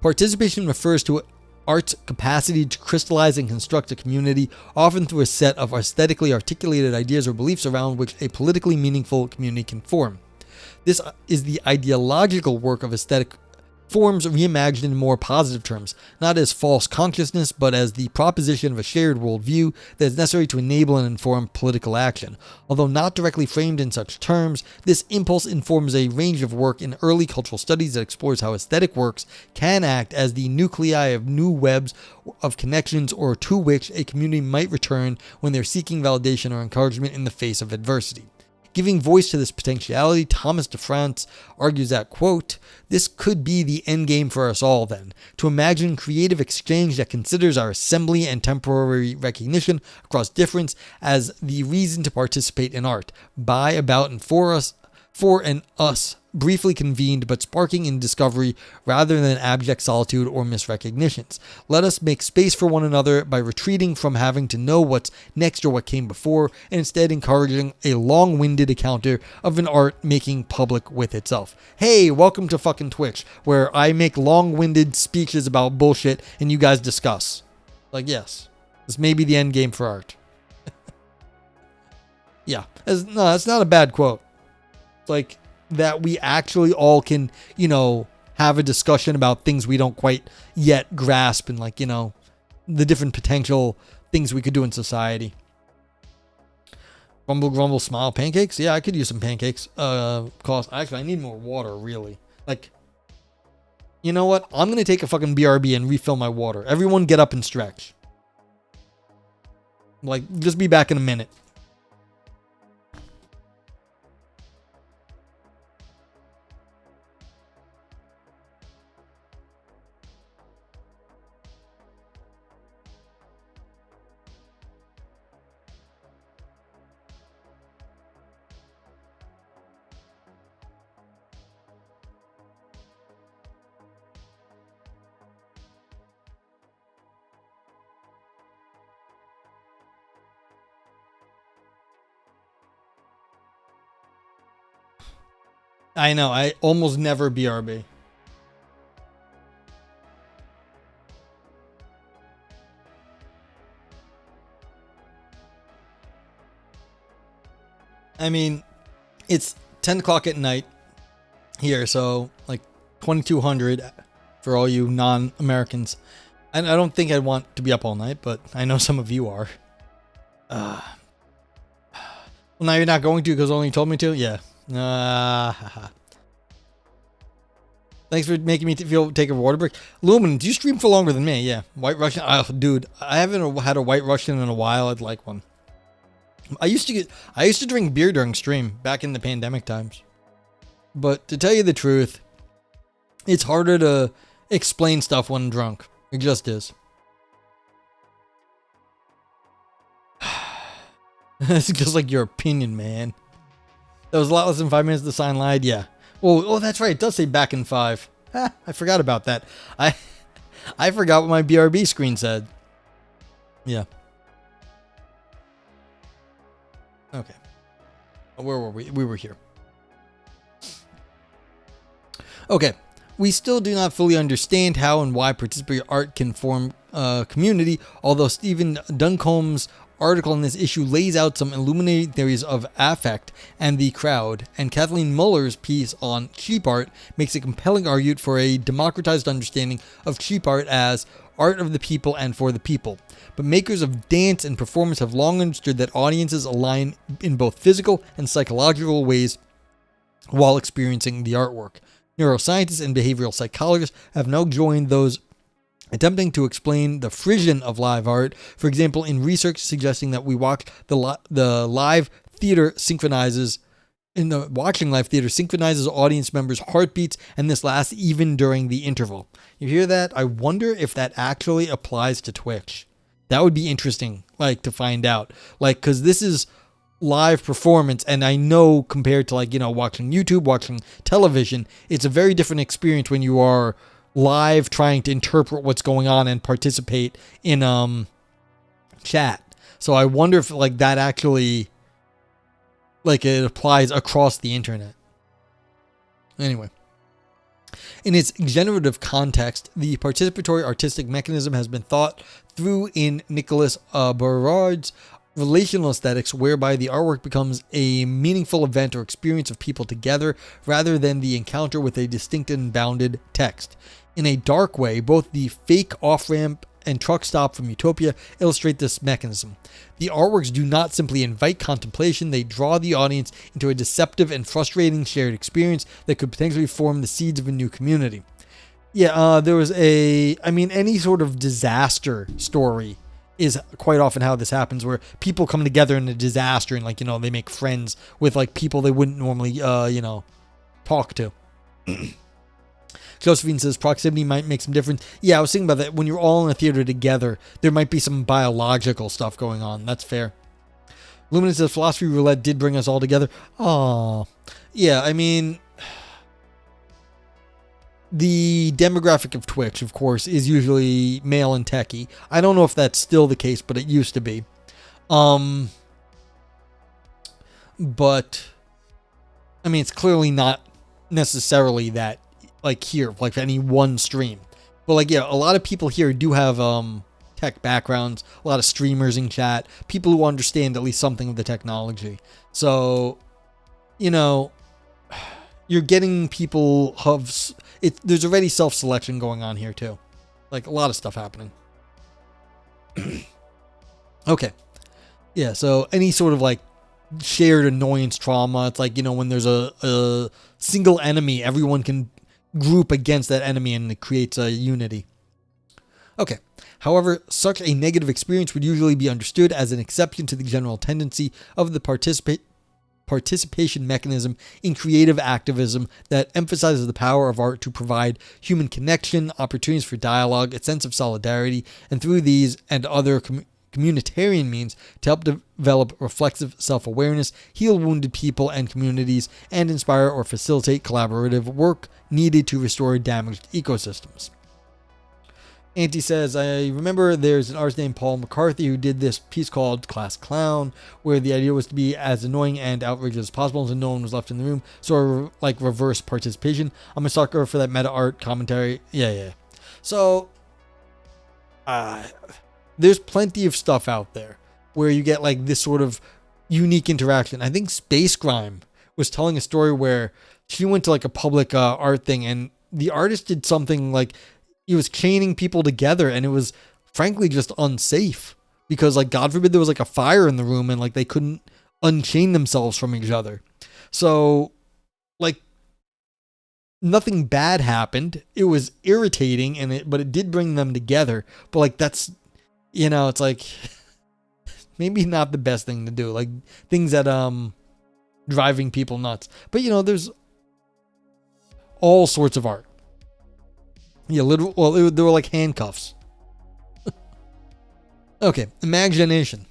S1: Participation refers to art's capacity to crystallize and construct a community, often through a set of aesthetically articulated ideas or beliefs around which a politically meaningful community can form. This is the ideological work of aesthetic forms reimagined in more positive terms, not as false consciousness, but as the proposition of a shared worldview that is necessary to enable and inform political action. Although not directly framed in such terms, this impulse informs a range of work in early cultural studies that explores how aesthetic works can act as the nuclei of new webs of connections or to which a community might return when they're seeking validation or encouragement in the face of adversity. Giving voice to this potentiality, Thomas de France argues that, quote, "This could be the end game for us all then, to imagine creative exchange that considers our assembly and temporary recognition across difference as the reason to participate in art, by, about, and for us, briefly convened but sparking in discovery rather than abject solitude or misrecognitions. Let us make space for one another by retreating from having to know what's next or what came before, and instead encouraging a long-winded encounter of an art making public with itself." Hey, welcome to fucking Twitch, where I make long-winded speeches about bullshit and you guys discuss. Like, yes, this may be the end game for art. Yeah, that's not a bad quote. It's like that we actually all can, have a discussion about things we don't quite yet grasp and the different potential things we could do in society. Grumble, grumble, smile, pancakes? Yeah, I could use some pancakes. Actually, I need more water, really. You know what? I'm going to take a fucking BRB and refill my water. Everyone get up and stretch. Just be back in a minute. I know, I almost never BRB. I mean, it's 10 o'clock at night here, so 2200 for all you non-Americans. I don't think I'd want to be up all night, but I know some of you are. Well, now you're not going to because only you told me to? Yeah. Thanks for making me take a water break. Lumen, do you stream for longer than me? Yeah. White Russian. Oh, dude, I haven't had a White Russian in a while. I'd like one. I used to drink beer during stream back in the pandemic times. But to tell you the truth, it's harder to explain stuff when drunk. It just is. It's just like your opinion, man. That was a lot less than 5 minutes. The sign lied. Yeah. Oh, that's right. It does say back in 5. I forgot about that. I forgot what my BRB screen said. Yeah. Okay. Where were we? We were here. Okay. We still do not fully understand how and why participatory art can form a community, although Stephen Duncombe's article in this issue lays out some illuminating theories of affect and the crowd, and Kathleen Muller's piece on cheap art makes a compelling argument for a democratized understanding of cheap art as art of the people and for the people. But makers of dance and performance have long understood that audiences align in both physical and psychological ways while experiencing the artwork. Neuroscientists and behavioral psychologists have now joined those attempting to explain the frisson of live art. For example, in research suggesting that we watch the live theater synchronizes. In the watching live theater synchronizes audience members' heartbeats, and this lasts even during the interval. You hear that? I wonder if that actually applies to Twitch. That would be interesting, like, to find out. Like, because this is live performance, and I know compared to, like, you know, watching YouTube, watching television, it's a very different experience when you are live trying to interpret what's going on and participate in chat. So I wonder if, like, that actually, like, it applies across the internet. Anyway. In its generative context, the participatory artistic mechanism has been thought through in Nicholas Berard's relational aesthetics, whereby the artwork becomes a meaningful event or experience of people together rather than the encounter with a distinct and bounded text. In a dark way, both the fake off-ramp and truck stop from Utopia illustrate this mechanism. The artworks do not simply invite contemplation, they draw the audience into a deceptive and frustrating shared experience that could potentially form the seeds of a new community. Yeah, there was any sort of disaster story is quite often how this happens, where people come together in a disaster and, like, you know, they make friends with, like, people they wouldn't normally, talk to. Josephine says proximity might make some difference. Yeah, I was thinking about that. When you're all in a theater together, there might be some biological stuff going on. That's fair. Luminous says philosophy roulette did bring us all together. Oh, yeah. I mean, the demographic of Twitch, of course, is usually male and techie. I don't know if that's still the case, but it used to be. But I mean, it's clearly not necessarily that. Like here, like any one stream. But, like, yeah, a lot of people here do have tech backgrounds, a lot of streamers in chat, people who understand at least something of the technology. So, you know, you're getting people there's already self-selection going on here too. Like, a lot of stuff happening. Okay. Yeah, so any sort of, like, shared annoyance trauma, it's like, you know, when there's a single enemy, everyone can group against that enemy and it creates a unity. Okay. However, such a negative experience would usually be understood as an exception to the general tendency of the participation mechanism in creative activism that emphasizes the power of art to provide human connection, opportunities for dialogue, a sense of solidarity, and through these and other communitarian means to help develop reflexive self-awareness, heal wounded people and communities, and inspire or facilitate collaborative work needed to restore damaged ecosystems. Auntie says, I remember there's an artist named Paul McCarthy who did this piece called Class Clown, where the idea was to be as annoying and outrageous as possible so no one was left in the room, sort of like reverse participation. I'm a sucker for that meta art commentary. Yeah. So, there's plenty of stuff out there where you get, like, this sort of unique interaction. I think Space Grime was telling a story where she went to, like, a public art thing, and the artist did something like he was chaining people together, and it was frankly just unsafe because, like, God forbid there was, like, a fire in the room and, like, they couldn't unchain themselves from each other. So, like, nothing bad happened. It was irritating, but it did bring them together. But, like, that's, you know, it's like maybe not the best thing to do. Like, things that driving people nuts. But, you know, there's all sorts of art. Yeah, they were like handcuffs. Okay, imagination.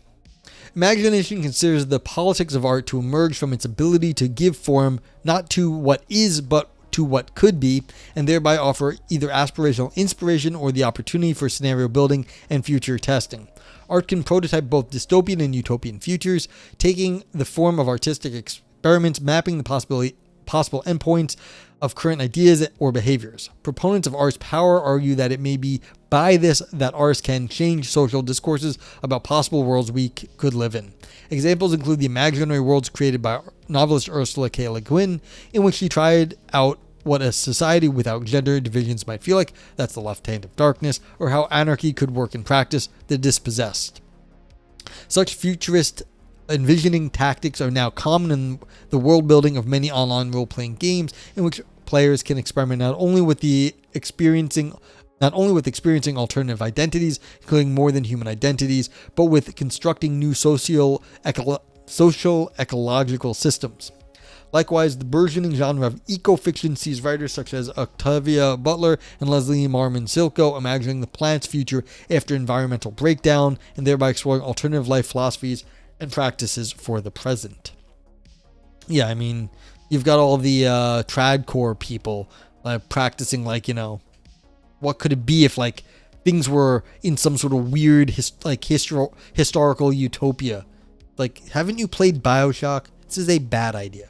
S1: Imagination considers the politics of art to emerge from its ability to give form not to what is, but to what could be, and thereby offer either aspirational inspiration or the opportunity for scenario building and future testing. Art can prototype both dystopian and utopian futures, taking the form of artistic experiments, mapping the possible endpoints of current ideas or behaviors. Proponents of art's power argue that it may be by this that artists can change social discourses about possible worlds we could live in. Examples include the imaginary worlds created by novelist Ursula K. Le Guin, in which she tried out what a society without gender divisions might feel like, that's The Left Hand of Darkness, or how anarchy could work in practice, The Dispossessed. Such futurist envisioning tactics are now common in the world building of many online role-playing games, in which players can experiment not only with experiencing alternative identities, including more than human identities, but with constructing new social ecological systems. Likewise, the burgeoning genre of eco-fiction sees writers such as Octavia Butler and Leslie Marmon Silko imagining the planet's future after environmental breakdown, and thereby exploring alternative life philosophies and practices for the present. Yeah, I mean, you've got all the tradcore people practicing, like, you know, what could it be if, like, things were in some sort of weird historical utopia. Like, haven't you played BioShock? This is a bad idea.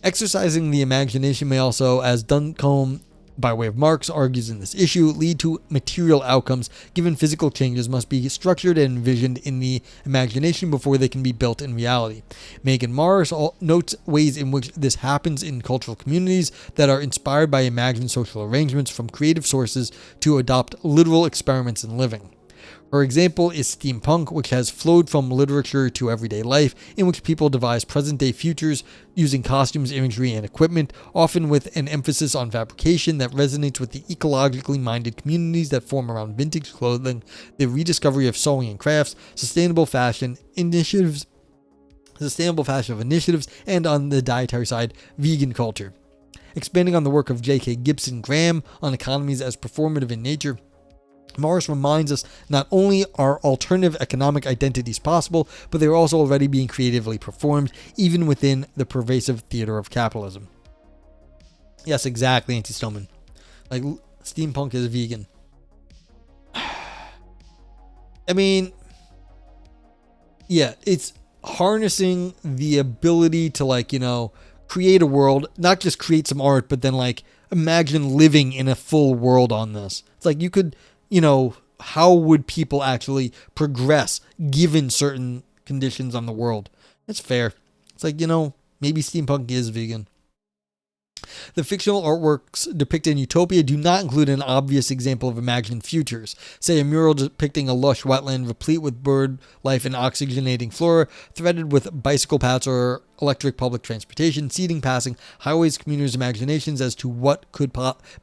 S1: Exercising the imagination may also, as Duncombe by way of Marx argues in this issue, lead to material outcomes, given physical changes must be structured and envisioned in the imagination before they can be built in reality. Megan Morris notes ways in which this happens in cultural communities that are inspired by imagined social arrangements from creative sources to adopt literal experiments in living. Her example is steampunk, which has flowed from literature to everyday life, in which people devise present-day futures using costumes, imagery, and equipment, often with an emphasis on fabrication that resonates with the ecologically minded communities that form around vintage clothing, the rediscovery of sewing and crafts, sustainable fashion initiatives, and on the dietary side, vegan culture. Expanding on the work of J.K. Gibson Graham on economies as performative in nature, Morris reminds us not only are alternative economic identities possible, but they are also already being creatively performed, even within the pervasive theater of capitalism. Yes, exactly, Anti-Stoneman. Like, steampunk is vegan. I mean, yeah, it's harnessing the ability to, like, you know, create a world, not just create some art, but then, like, imagine living in a full world on this. It's like you could... You know, how would people actually progress given certain conditions on the world? It's fair. It's like, you know, maybe steampunk is vegan. The fictional artworks depicted in Utopia do not include an obvious example of imagined futures. Say a mural depicting a lush wetland replete with bird life and oxygenating flora, threaded with bicycle paths or electric public transportation, seating, passing, highways, commuters' imaginations as to what could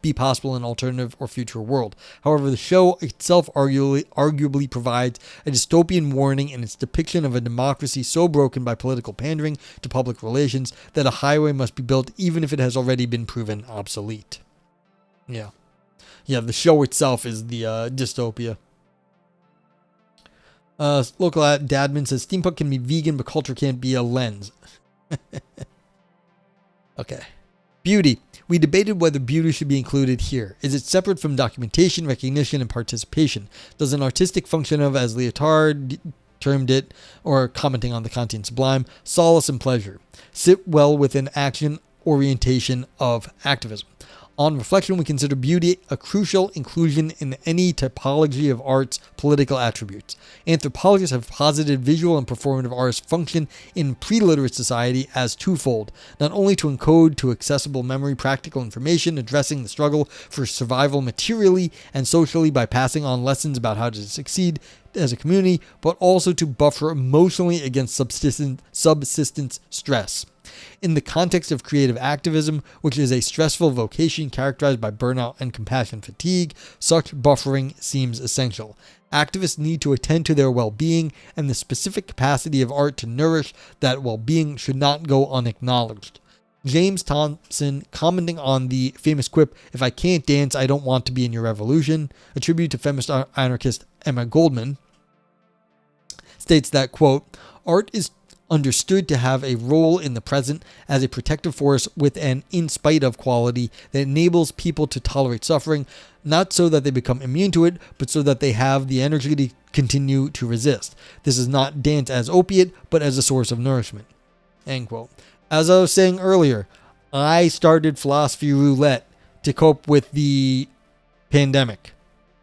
S1: be possible in an alternative or future world. However, the show itself arguably provides a dystopian warning in its depiction of a democracy so broken by political pandering to public relations that a highway must be built even if it has already been proven obsolete. Yeah, the show itself is the dystopia. Local Dadman says steampunk can be vegan, but culture can't be a lens. Okay. Beauty. We debated whether beauty should be included here. Is it separate from documentation, recognition, and participation? Does an artistic function of, as Lyotard termed it, or commenting on the Kantian sublime, solace and pleasure, sit well with an action orientation of activism? On reflection, we consider beauty a crucial inclusion in any typology of art's political attributes. Anthropologists have posited visual and performative art's function in pre-literate society as twofold, not only to encode to accessible memory practical information addressing the struggle for survival materially and socially by passing on lessons about how to succeed as a community, but also to buffer emotionally against subsistence stress. In the context of creative activism, which is a stressful vocation characterized by burnout and compassion fatigue, such buffering seems essential. Activists need to attend to their well-being, and the specific capacity of art to nourish that well-being should not go unacknowledged. James Thompson, commenting on the famous quip, "If I can't dance, I don't want to be in your revolution," a tribute to feminist anarchist Emma Goldman, states that, quote, "Art is understood to have a role in the present as a protective force with an in spite of quality that enables people to tolerate suffering, not so that they become immune to it, but so that they have the energy to continue to resist. This is not dance as opiate, but as a source of nourishment." End quote. As I was saying earlier, I started philosophy roulette to cope with the pandemic.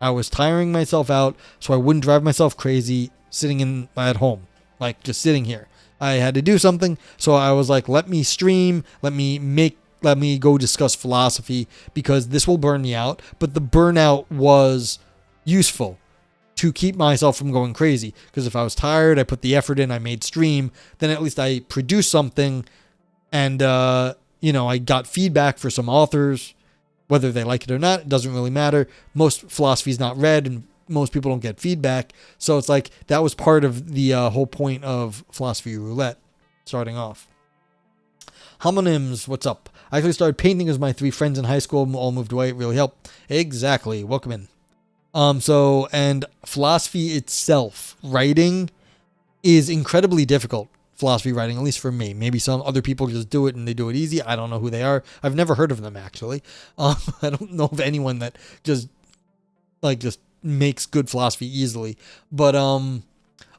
S1: I was tiring myself out so I wouldn't drive myself crazy sitting at home, like just sitting here. I had to do something, so I was like, let me stream, let me go discuss philosophy, because this will burn me out. But the burnout was useful to keep myself from going crazy, because if I was tired, I put the effort in, I made stream, then at least I produced something, and I got feedback for some authors, whether they like it or not, it doesn't really matter. Most philosophy is not read, and most people don't get feedback. So it's like that was part of the whole point of Philosophy Roulette starting off. Homonyms, what's up? I actually started painting as my 3 friends in high school all moved away. It really helped. Exactly. Welcome in. And philosophy itself, writing is incredibly difficult. Philosophy writing, at least for me. Maybe some other people just do it and they do it easy. I don't know who they are. I've never heard of them, actually. I don't know of anyone that just makes good philosophy easily. But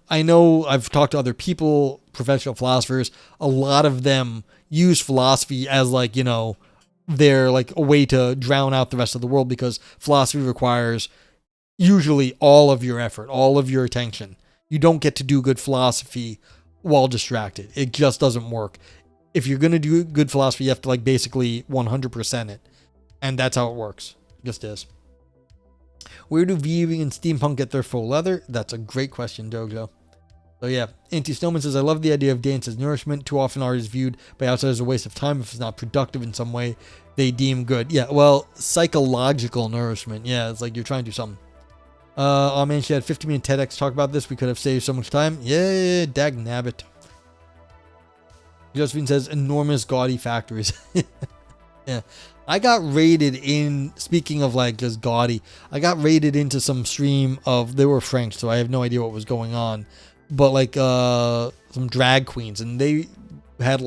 S1: I know I've talked to other people, professional philosophers. A lot of them use philosophy as they're like a way to drown out the rest of the world, because philosophy requires usually all of your effort, all of your attention. You don't get to do good philosophy while distracted. It just doesn't work. If you're going to do good philosophy, you have to basically 100% it. And that's how it works. It just is. Where do Vivi and Steampunk get their faux leather? That's a great question, Dojo. So yeah, Anti-Snowman says, I love the idea of dance as nourishment. Too often art is viewed by outsiders as a waste of time if it's not productive in some way they deem good. Yeah, well, psychological nourishment. Yeah, it's like you're trying to do something. Oh man, she had 50-minute TEDx talk about this. We could have saved so much time. Yeah, dag nabbit. Josephine says, enormous gaudy factories. Yeah. I got raided in, speaking of just gaudy, I got raided into some stream of, they were French, so I have no idea what was going on. But some drag queens, and they had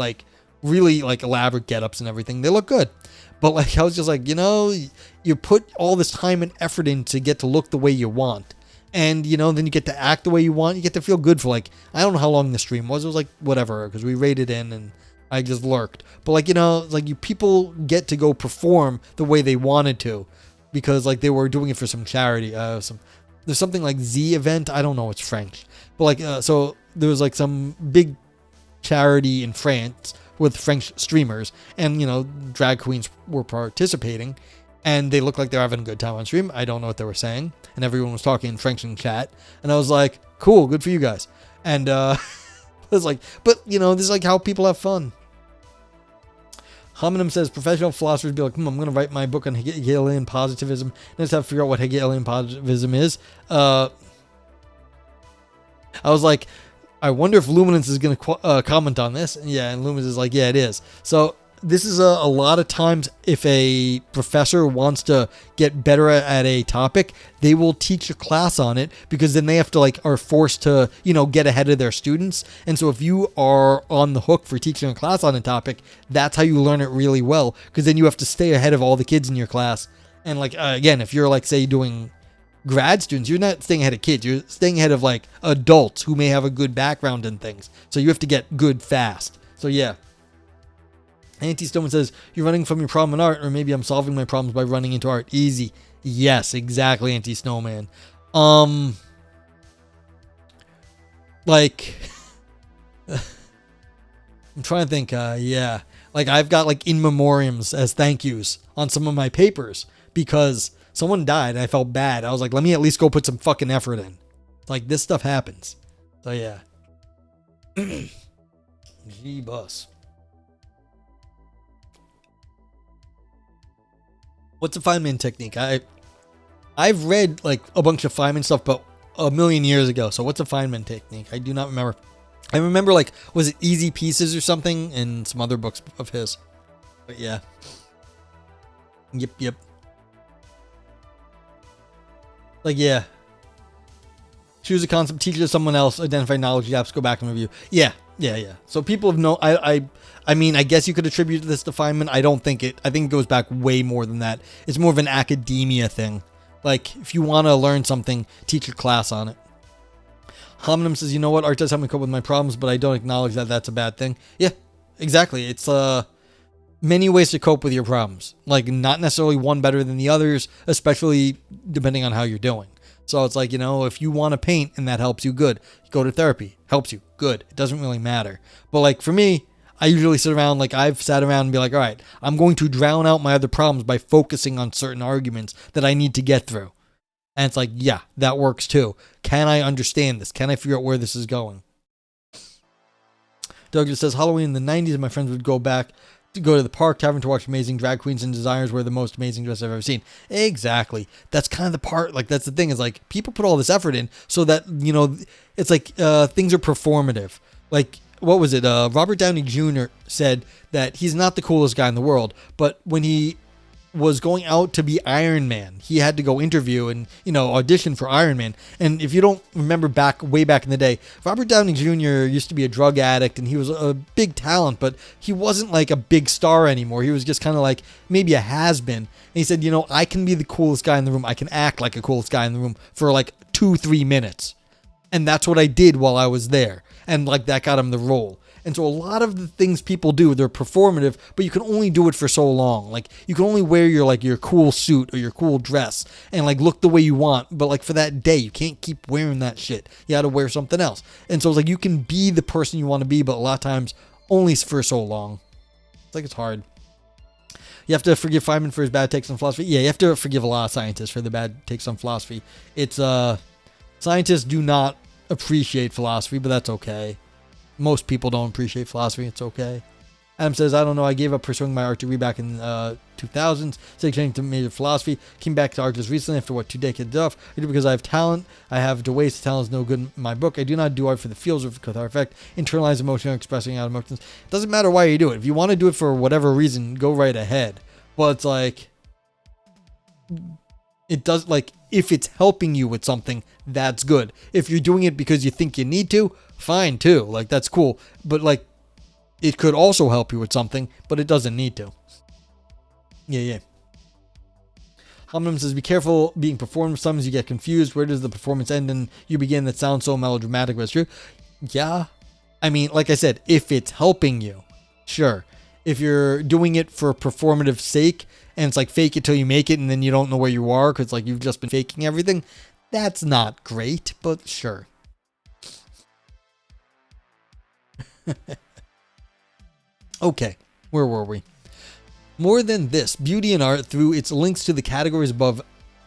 S1: really elaborate get-ups and everything. They look good. But I was just you put all this time and effort in to get to look the way you want. And, then you get to act the way you want. You get to feel good for I don't know how long the stream was. It was whatever, because we raided in and I just lurked. But you people get to go perform the way they wanted to, because they were doing it for some charity. There's something like Z event. I don't know. It's French. But so there was some big charity in France with French streamers, and drag queens were participating, and they looked like they were having a good time on stream. I don't know what they were saying, and everyone was talking in French in chat, and I was like, cool, good for you guys. And I was but this is how people have fun. Homonym says, professional philosophers be I'm going to write my book on Hegelian positivism, and just have to figure out what Hegelian positivism is. I was I wonder if Luminance is going to comment on this. And Luminance is yeah, it is. So this is a lot of times, if a professor wants to get better at a topic, they will teach a class on it, because then they have to are forced to, get ahead of their students. And so if you are on the hook for teaching a class on a topic, that's how you learn it really well, because then you have to stay ahead of all the kids in your class. And again, if you're say doing grad students, you're not staying ahead of kids, you're staying ahead of adults who may have a good background in things. So you have to get good fast. So yeah. Anti-Stoneman says, you're running from your problem in art, or maybe I'm solving my problems by running into art. Easy. Yes, exactly, Anti-Snowman. I'm trying to think, yeah. I've got in memoriams as thank yous on some of my papers, because someone died and I felt bad. I was let me at least go put some fucking effort in. This stuff happens. So yeah. G-bus. What's a Feynman technique? I've read a bunch of Feynman stuff, but a million years ago. So what's a Feynman technique? I do not remember. I remember was it Easy Pieces or something in some other books of his. But yeah. Yep. Yeah. Choose a concept, teach it to someone else, identify knowledge gaps, go back and review. Yeah. So people have no, I mean, I guess you could attribute this to Feynman. I think it goes back way more than that. It's more of an academia thing. If you want to learn something, teach your class on it. Homonym says, you know what? Art does help me cope with my problems, but I don't acknowledge that that's a bad thing. Yeah, exactly. It's many ways to cope with your problems. Not necessarily one better than the others, especially depending on how you're doing. So it's if you want to paint and that helps you, good. Go to therapy. Helps you, good. It doesn't really matter. But for me, I usually sit around, I've sat around and be all right, I'm going to drown out my other problems by focusing on certain arguments that I need to get through. And it's yeah, that works too. Can I understand this? Can I figure out where this is going? Doug just says, Halloween in the 90s, my friends would go back to go to the park tavern to watch amazing drag queens and designers wear the most amazing dress I've ever seen. Exactly. That's kind of the part. Like, that's the thing, is like, people put all this effort in so that, you know, it's like things are performative. Like, what was it? Robert Downey Jr. said that he's not the coolest guy in the world, but when he was going out to be Iron Man, he had to go interview and, you know, audition for Iron Man. And if you don't remember way back in the day, Robert Downey Jr. used to be a drug addict and he was a big talent, but he wasn't like a big star anymore. He was just kind of like maybe a has-been. And he said, you know, I can be the coolest guy in the room. I can act like a coolest guy in the room for like 2-3 minutes. And that's what I did while I was there. And like that got him the role. And so a lot of the things people do, they're performative, but you can only do it for so long. Like, you can only wear your cool suit or your cool dress and like look the way you want. But like for that day, you can't keep wearing that shit. You got to wear something else. And so it's like, you can be the person you want to be, but a lot of times only for so long. It's like, it's hard. You have to forgive Feynman for his bad takes on philosophy. Yeah, you have to forgive a lot of scientists for the bad takes on philosophy. It's, scientists do not appreciate philosophy, but that's okay. Most people don't appreciate philosophy. It's okay. Adam says, I don't know. I gave up pursuing my art degree back in 2000s. Said changed to major philosophy. Came back to art just recently after 2 decades off. I do it because I have talent. I have to waste talent is no good in my book. I do not do art for the feels of cathartic effect. Internalize emotion or expressing out emotions. It doesn't matter why you do it. If you want to do it for whatever reason, go right ahead. But it's like, it does, like, if it's helping you with something, that's good. If you're doing it because you think you need to, fine too. Like, that's cool. But like, it could also help you with something, but it doesn't need to. Yeah. Holm says, be careful being performed. Sometimes you get confused. Where does the performance end and you begin? That sounds so melodramatic, but it's true. Yeah. I mean, like I said, if it's helping you, sure. If you're doing it for performative sake, and it's like fake it till you make it, and then you don't know where you are because like you've just been faking everything, that's not great, but sure. Okay, where were we? More than this, beauty in art, through its links to the categories above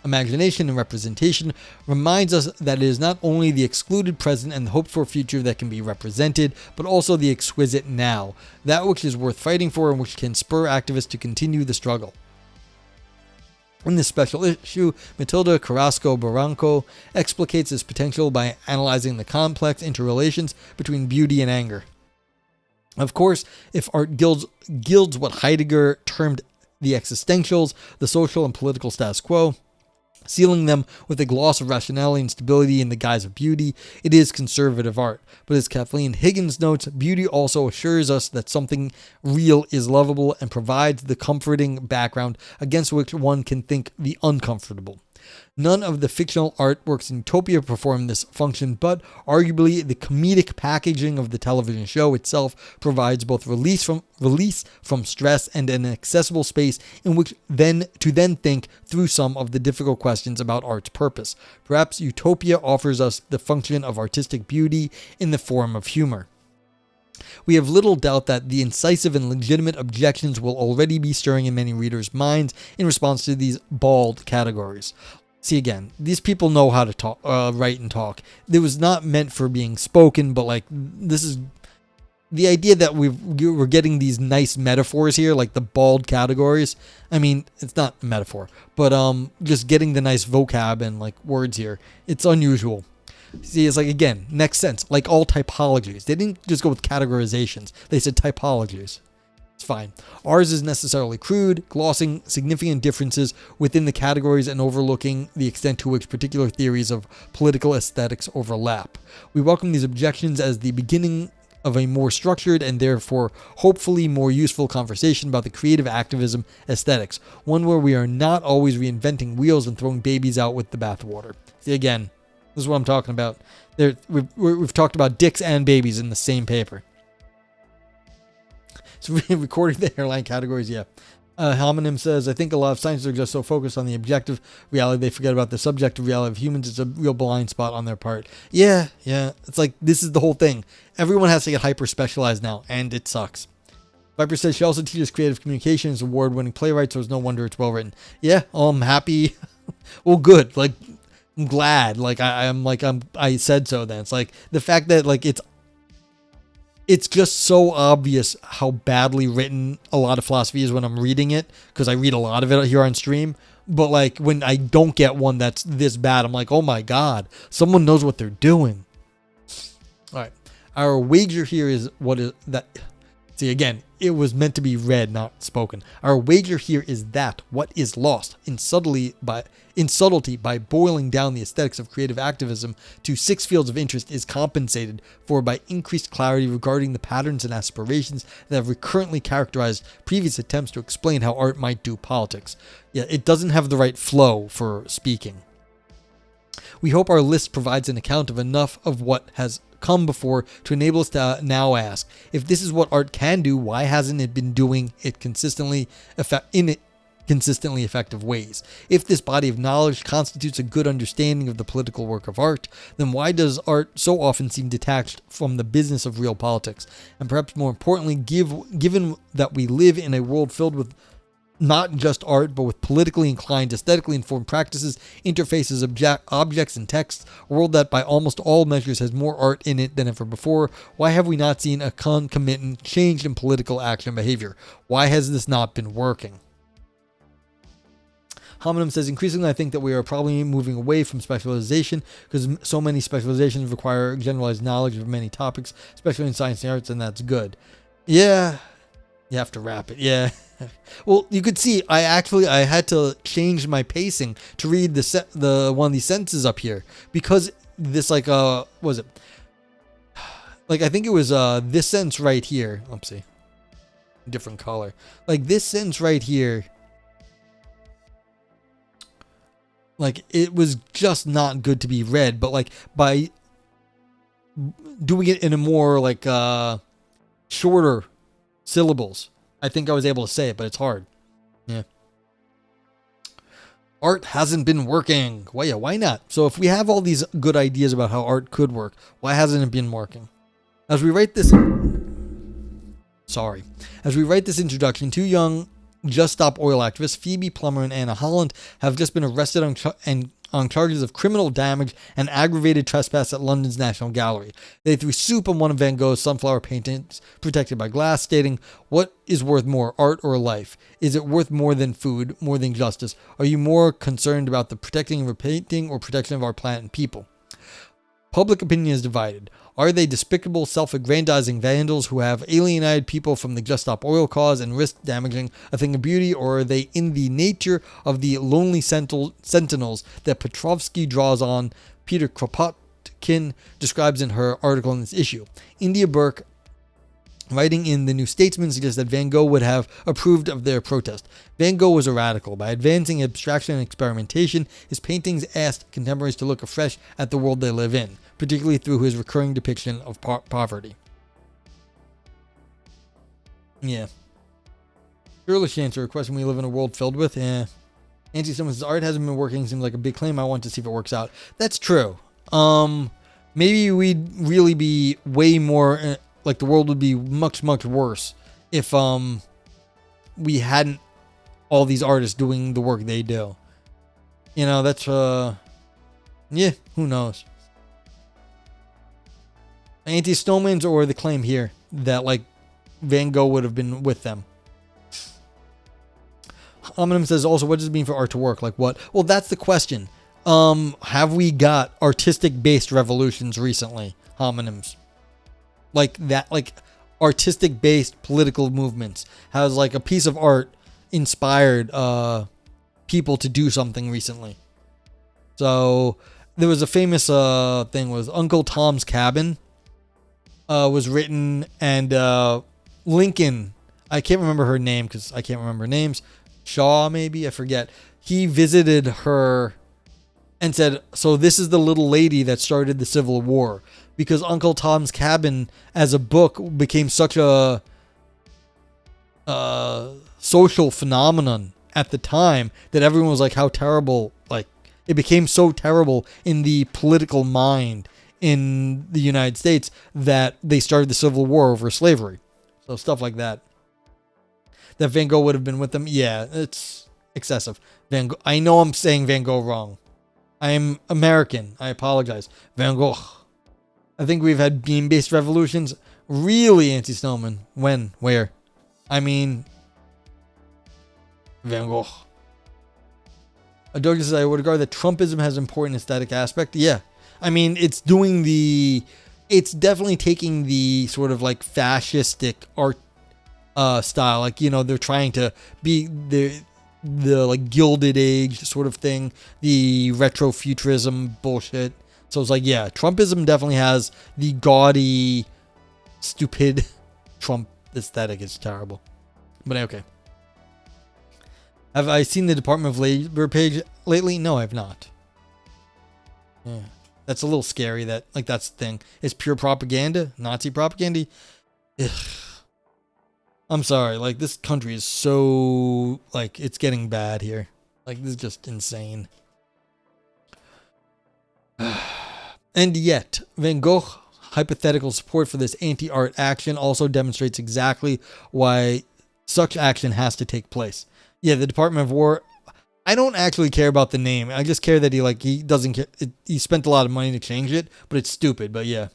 S1: imagination and representation, reminds us that it is not only the excluded present and the hoped for future that can be represented, but also the exquisite now, that which is worth fighting for and which can spur activists to continue the struggle. In this special issue, Matilda Carrasco Barranco explicates this potential by analyzing the complex interrelations between beauty and anger. Of course, if art gilds what Heidegger termed the existentials, the social and political status quo, sealing them with a gloss of rationality and stability in the guise of beauty, it is conservative art. But as Kathleen Higgins notes, beauty also assures us that something real is lovable and provides the comforting background against which one can think the uncomfortable. None of the fictional artworks in Utopia perform this function, but arguably the comedic packaging of the television show itself provides both release from stress and an accessible space in which then think through some of the difficult questions about art's purpose. Perhaps Utopia offers us the function of artistic beauty in the form of humor. We have little doubt that the incisive and legitimate objections will already be stirring in many readers' minds in response to these bald categories. See, again, these people know how to talk, write and talk. It was not meant for being spoken, but like, this is the idea that we're getting these nice metaphors here, like the bald categories. I mean, it's not a metaphor, but just getting the nice vocab and like words here. It's unusual. See, it's like, again, next sense, like all typologies. They didn't just go with categorizations. They said typologies. It's fine. Ours is necessarily crude, glossing significant differences within the categories and overlooking the extent to which particular theories of political aesthetics overlap. We welcome these objections as the beginning of a more structured and therefore hopefully more useful conversation about the creative activism aesthetics, one where we are not always reinventing wheels and throwing babies out with the bathwater. See, again, this is what I'm talking about. We've talked about dicks and babies in the same paper. So recording the hairline categories, yeah. Homonym says, I think a lot of scientists are just so focused on the objective reality they forget about the subjective reality of humans. It's a real blind spot on their part. Yeah. It's like, this is the whole thing. Everyone has to get hyper-specialized now, and it sucks. Viper says she also teaches creative communication, is award-winning playwright, so it's no wonder it's well-written. Yeah, I'm happy. Well, good. Like, I'm glad. Like, I said so then. It's like, the fact that, like, it's it's just so obvious how badly written a lot of philosophy is when I'm reading it, because I read a lot of it here on stream. But like when I don't get one that's this bad, I'm like, oh my God, someone knows what they're doing. All right. Our wager here is what is that? See, again, it was meant to be read, not spoken. Our wager here is that what is lost in subtlety by boiling down the aesthetics of creative activism to 6 fields of interest is compensated for by increased clarity regarding the patterns and aspirations that have recurrently characterized previous attempts to explain how art might do politics. Yeah, it doesn't have the right flow for speaking. We hope our list provides an account of enough of what has come before to enable us to now ask, if this is what art can do, why hasn't it been doing it consistently effective ways? If this body of knowledge constitutes a good understanding of the political work of art, then why does art so often seem detached from the business of real politics? And perhaps more importantly, given that we live in a world filled with not just art, but with politically inclined, aesthetically informed practices, interfaces, objects, and texts, a world that by almost all measures has more art in it than ever before, why have we not seen a concomitant change in political action and behavior? Why has this not been working? Hominum says, increasingly I think that we are probably moving away from specialization because so many specializations require generalized knowledge of many topics, especially in science and arts, and that's good. Yeah, you have to wrap it. Yeah. Well, you could see I had to change my pacing to read the one of these sentences up here because this what was it? Like I think it was this sentence right here. Let's see. Different color. Like this sentence right here. Like it was just not good to be read, but like by doing it in a more like shorter syllables, I think I was able to say it, but it's hard. Yeah. Art hasn't been working. Well, yeah, why not? So if we have all these good ideas about how art could work, why hasn't it been working? As we write this introduction, 2 young Just Stop Oil activists, Phoebe Plummer and Anna Holland, have just been arrested on charges of criminal damage and aggravated trespass at London's National Gallery. They threw soup on one of Van Gogh's sunflower paintings protected by glass, stating, "What is worth more, art or life? Is it worth more than food, more than justice? Are you more concerned about the protecting of a painting or protection of our planet and people?" Public opinion is divided. Are they despicable, self-aggrandizing vandals who have alienated people from the Just Stop Oil cause and risked damaging a thing of beauty, or are they in the nature of the lonely sentinels that Petrovsky draws on, Peter Kropotkin describes in her article in this issue? India Burke, writing in The New Statesman, suggests that Van Gogh would have approved of their protest. Van Gogh was a radical. By advancing abstraction and experimentation, his paintings asked contemporaries to look afresh at the world they live in, particularly through his recurring depiction of poverty. Yeah. Girlish answer, a question we live in a world filled with. Anti-Semitism says, art hasn't been working, seems like a big claim. I want to see if it works out. That's true. Maybe we'd really be way more... like the world would be much, much worse if we hadn't all these artists doing the work they do. You know, that's yeah, who knows? Anti-Snowmans, or the claim here that like Van Gogh would have been with them. Hominum says also, what does it mean for art to work? Like what? Well, that's the question. Have we got artistic based revolutions recently? Homonyms. Like that, like artistic based political movements. Has like a piece of art inspired people to do something recently? So there was a famous thing was Uncle Tom's Cabin was written, and Lincoln, I can't remember her name because I can't remember names. Shaw, maybe, I forget. He visited her and said, so this is the little lady that started the Civil War. Because Uncle Tom's Cabin as a book became such a social phenomenon at the time that everyone was like, how terrible. Like, it became so terrible in the political mind in the United States that they started the Civil War over slavery. So stuff like that. That Van Gogh would have been with them. Yeah, it's excessive. Van Gogh. I know I'm saying Van Gogh wrong. I'm American. I apologize. Van Gogh. I think we've had beam-based revolutions. Really anti-snowman. When? Where? I mean, Van Gogh. Douglas says, I would regard that Trumpism has an important aesthetic aspect. Yeah. I mean, it's definitely taking the sort of like fascistic art style. Like, they're trying to be the like Gilded Age sort of thing, the retrofuturism bullshit. So it's like, yeah, Trumpism definitely has the gaudy, stupid Trump aesthetic. Is terrible. But okay. Have I seen the Department of Labor page lately? No, I've not. Yeah. That's a little scary that, like, that's the thing. It's pure propaganda, Nazi propaganda. Ugh. I'm sorry, like, this country is so, like, it's getting bad here. Like, this is just insane. And yet, Van Gogh's hypothetical support for this anti-art action also demonstrates exactly why such action has to take place. Yeah, the Department of War, I don't actually care about the name. I just care that he doesn't care. He spent a lot of money to change it, but it's stupid, but yeah.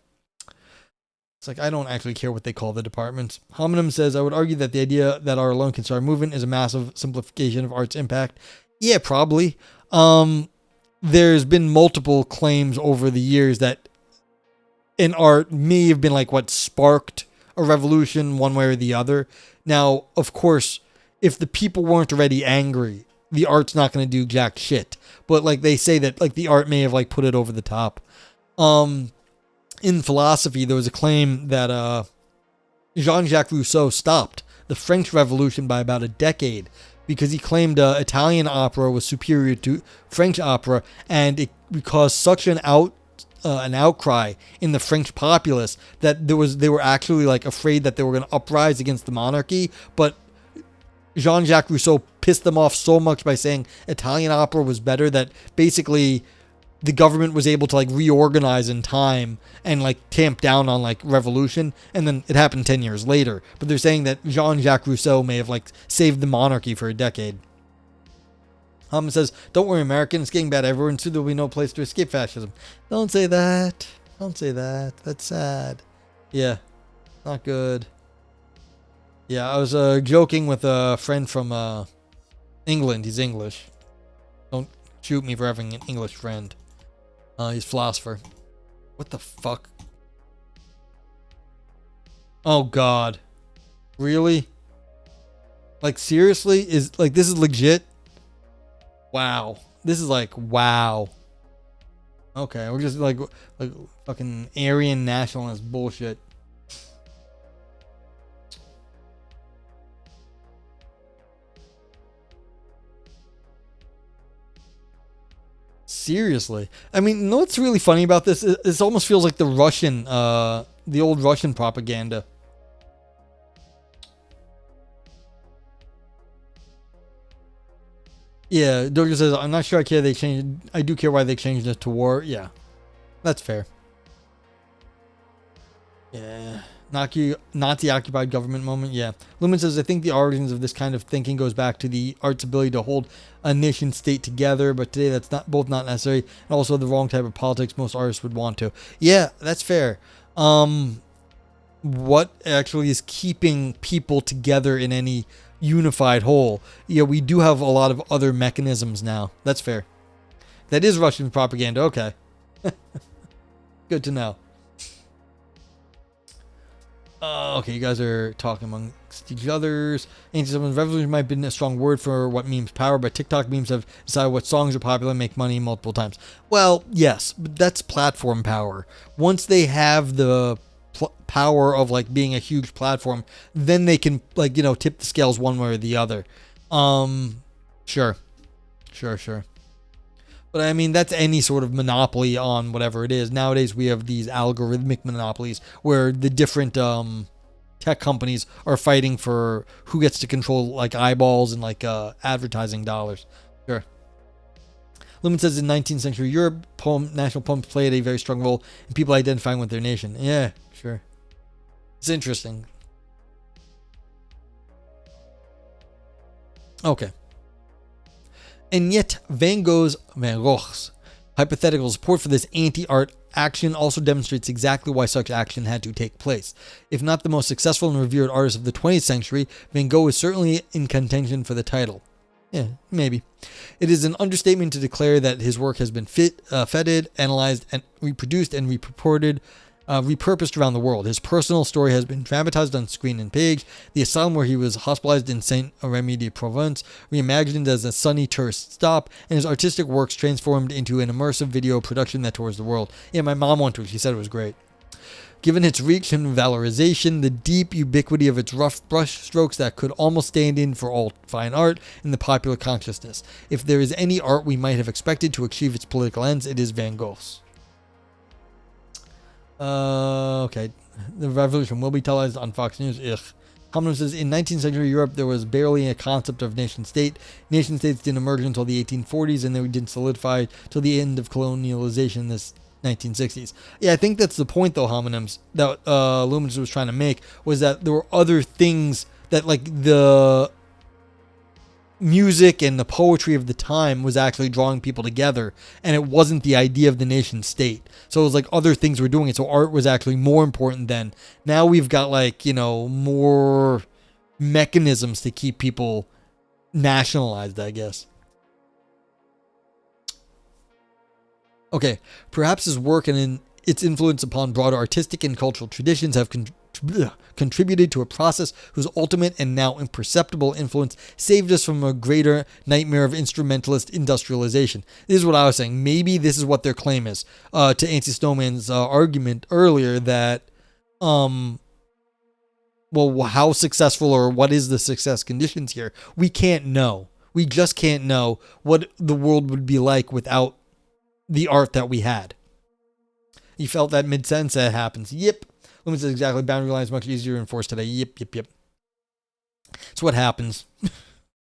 S1: It's like, I don't actually care what they call the departments. Hominem says, I would argue that the idea that our alone can start a movement is a massive simplification of art's impact. Yeah, probably. There's been multiple claims over the years that an art may have been like what sparked a revolution one way or the other. Now, of course, if the people weren't already angry, the art's not going to do jack shit. But like they say that like the art may have like put it over the top. In philosophy, there was a claim that Jean-Jacques Rousseau stopped the French Revolution by about a decade because he claimed Italian opera was superior to French opera, and it caused such an outcry in the French populace that they were actually like afraid that they were going to uprise against the monarchy. But Jean-Jacques Rousseau pissed them off so much by saying Italian opera was better that basically the government was able to like reorganize in time and like tamp down on like revolution, and then it happened 10 years later. But they're saying that Jean-Jacques Rousseau may have like saved the monarchy for a decade. Holm says, don't worry, American, it's getting bad everywhere, and soon there will be no place to escape fascism. Don't say that. Don't say that. That's sad. Yeah, not good. Yeah, I was joking with a friend from England. He's English. Don't shoot me for having an English friend. He's a philosopher. What the fuck? Oh god. Really? Like seriously? Is like this is legit? Wow. This is like wow. Okay, we're just like fucking Aryan nationalist bullshit. Seriously. I mean, you know what's really funny about this? It almost feels like the old Russian propaganda. Yeah, Douglas says, I'm not sure I care they changed. I do care why they changed it to war. Yeah, that's fair. Yeah. Nazi-occupied government moment, yeah. Lumen says, I think the origins of this kind of thinking goes back to the art's ability to hold a nation state together, but today that's not necessary, and also the wrong type of politics most artists would want to. Yeah, that's fair. What actually is keeping people together in any unified whole? Yeah, we do have a lot of other mechanisms now. That's fair. That is Russian propaganda, okay. Good to know. Okay, you guys are talking amongst each others. Anti-Semitism revolution might have been a strong word for what memes power, but TikTok memes have decided what songs are popular and make money multiple times. Well, yes, but that's platform power. Once they have the power of like being a huge platform, then they can like, tip the scales one way or the other. Sure. But I mean, that's any sort of monopoly on whatever it is. Nowadays, we have these algorithmic monopolies where the different tech companies are fighting for who gets to control like eyeballs and like advertising dollars. Sure. Lumen says in 19th century Europe, national poems played a very strong role in people identifying with their nation. Yeah, sure. It's interesting. Okay. And yet, Van Gogh's Hypothetical support for this anti-art action also demonstrates exactly why such action had to take place. If not the most successful and revered artist of the 20th century, Van Gogh is certainly in contention for the title. Yeah, maybe. It is an understatement to declare that his work has been feted, analyzed, and reproduced and repurposed around the world. His personal story has been dramatized on screen and page. The asylum where he was hospitalized in Saint-Rémy-de-Provence reimagined as a sunny tourist stop, and his artistic works transformed into an immersive video production that tours the world. Yeah, my mom went to it. She said it was great. Given its reach and valorization, the deep ubiquity of its rough brush strokes that could almost stand in for all fine art in the popular consciousness. If there is any art we might have expected to achieve its political ends, it is Van Gogh's. Okay. The revolution will be televised on Fox News. Ugh. Holm says, in 19th century Europe, there was barely a concept of nation state. Nation states didn't emerge until the 1840s, and they didn't solidify till the end of colonialization in this 1960s. Yeah, I think that's the point, though, homonyms, that Luminous was trying to make, was that there were other things that, like, the music and the poetry of the time was actually drawing people together, and it wasn't the idea of the nation state. So it was like other things were doing it, so art was actually more important then. Now we've got, like, you know, more mechanisms to keep people nationalized, I guess. Okay, perhaps his work and its influence upon broader artistic and cultural traditions have contributed to a process whose ultimate and now imperceptible influence saved us from a greater nightmare of instrumentalist industrialization. This is what I was saying. Maybe this is what their claim is. To Ansi Snowman's argument earlier that, well, how successful or what is the success conditions here? We can't know. We just can't know what the world would be like without the art that we had. You felt that mid-sentence that happens. Yep. Lumen says exactly. Boundary lines much easier to enforce today. Yep. That's what happens.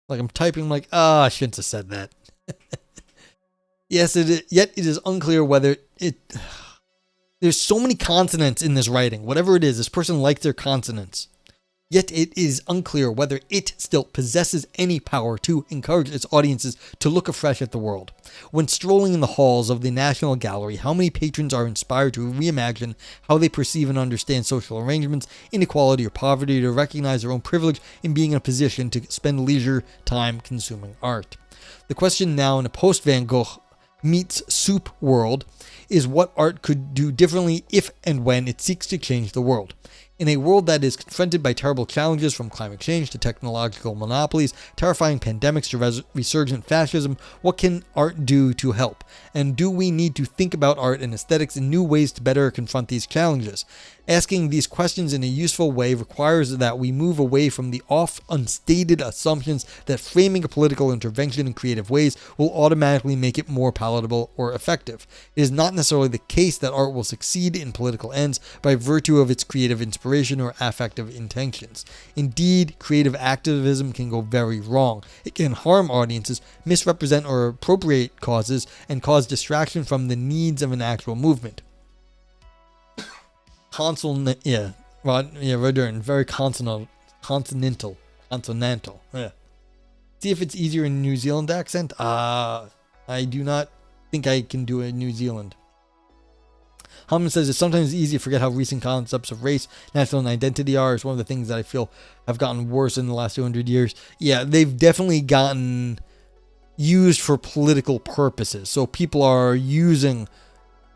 S1: Like I'm typing, I'm like, I shouldn't have said that. Yes, yet it is unclear whether it... There's so many consonants in this writing. Whatever it is, this person likes their consonants. Yet it is unclear whether it still possesses any power to encourage its audiences to look afresh at the world. When strolling in the halls of the National Gallery, how many patrons are inspired to reimagine how they perceive and understand social arrangements, inequality, or poverty, to recognize their own privilege in being in a position to spend leisure time consuming art? The question now in a post-Van Gogh meets soup world is what art could do differently if and when it seeks to change the world. In a world that is confronted by terrible challenges from climate change to technological monopolies, terrifying pandemics to resurgent fascism, what can art do to help? And do we need to think about art and aesthetics in new ways to better confront these challenges? Asking these questions in a useful way requires that we move away from the unstated assumptions that framing a political intervention in creative ways will automatically make it more palatable or effective. It is not necessarily the case that art will succeed in political ends by virtue of its creative inspiration or affective intentions. Indeed, creative activism can go very wrong. It can harm audiences, misrepresent or appropriate causes, and cause distraction from the needs of an actual movement. Rodern, very consonantal. Yeah. See if it's easier in New Zealand accent. I do not think I can do a New Zealand. Holm says it's sometimes easy to forget how recent concepts of race, national, and identity are. It's one of the things that I feel have gotten worse in the last 200 years. Yeah, they've definitely gotten used for political purposes. So people are using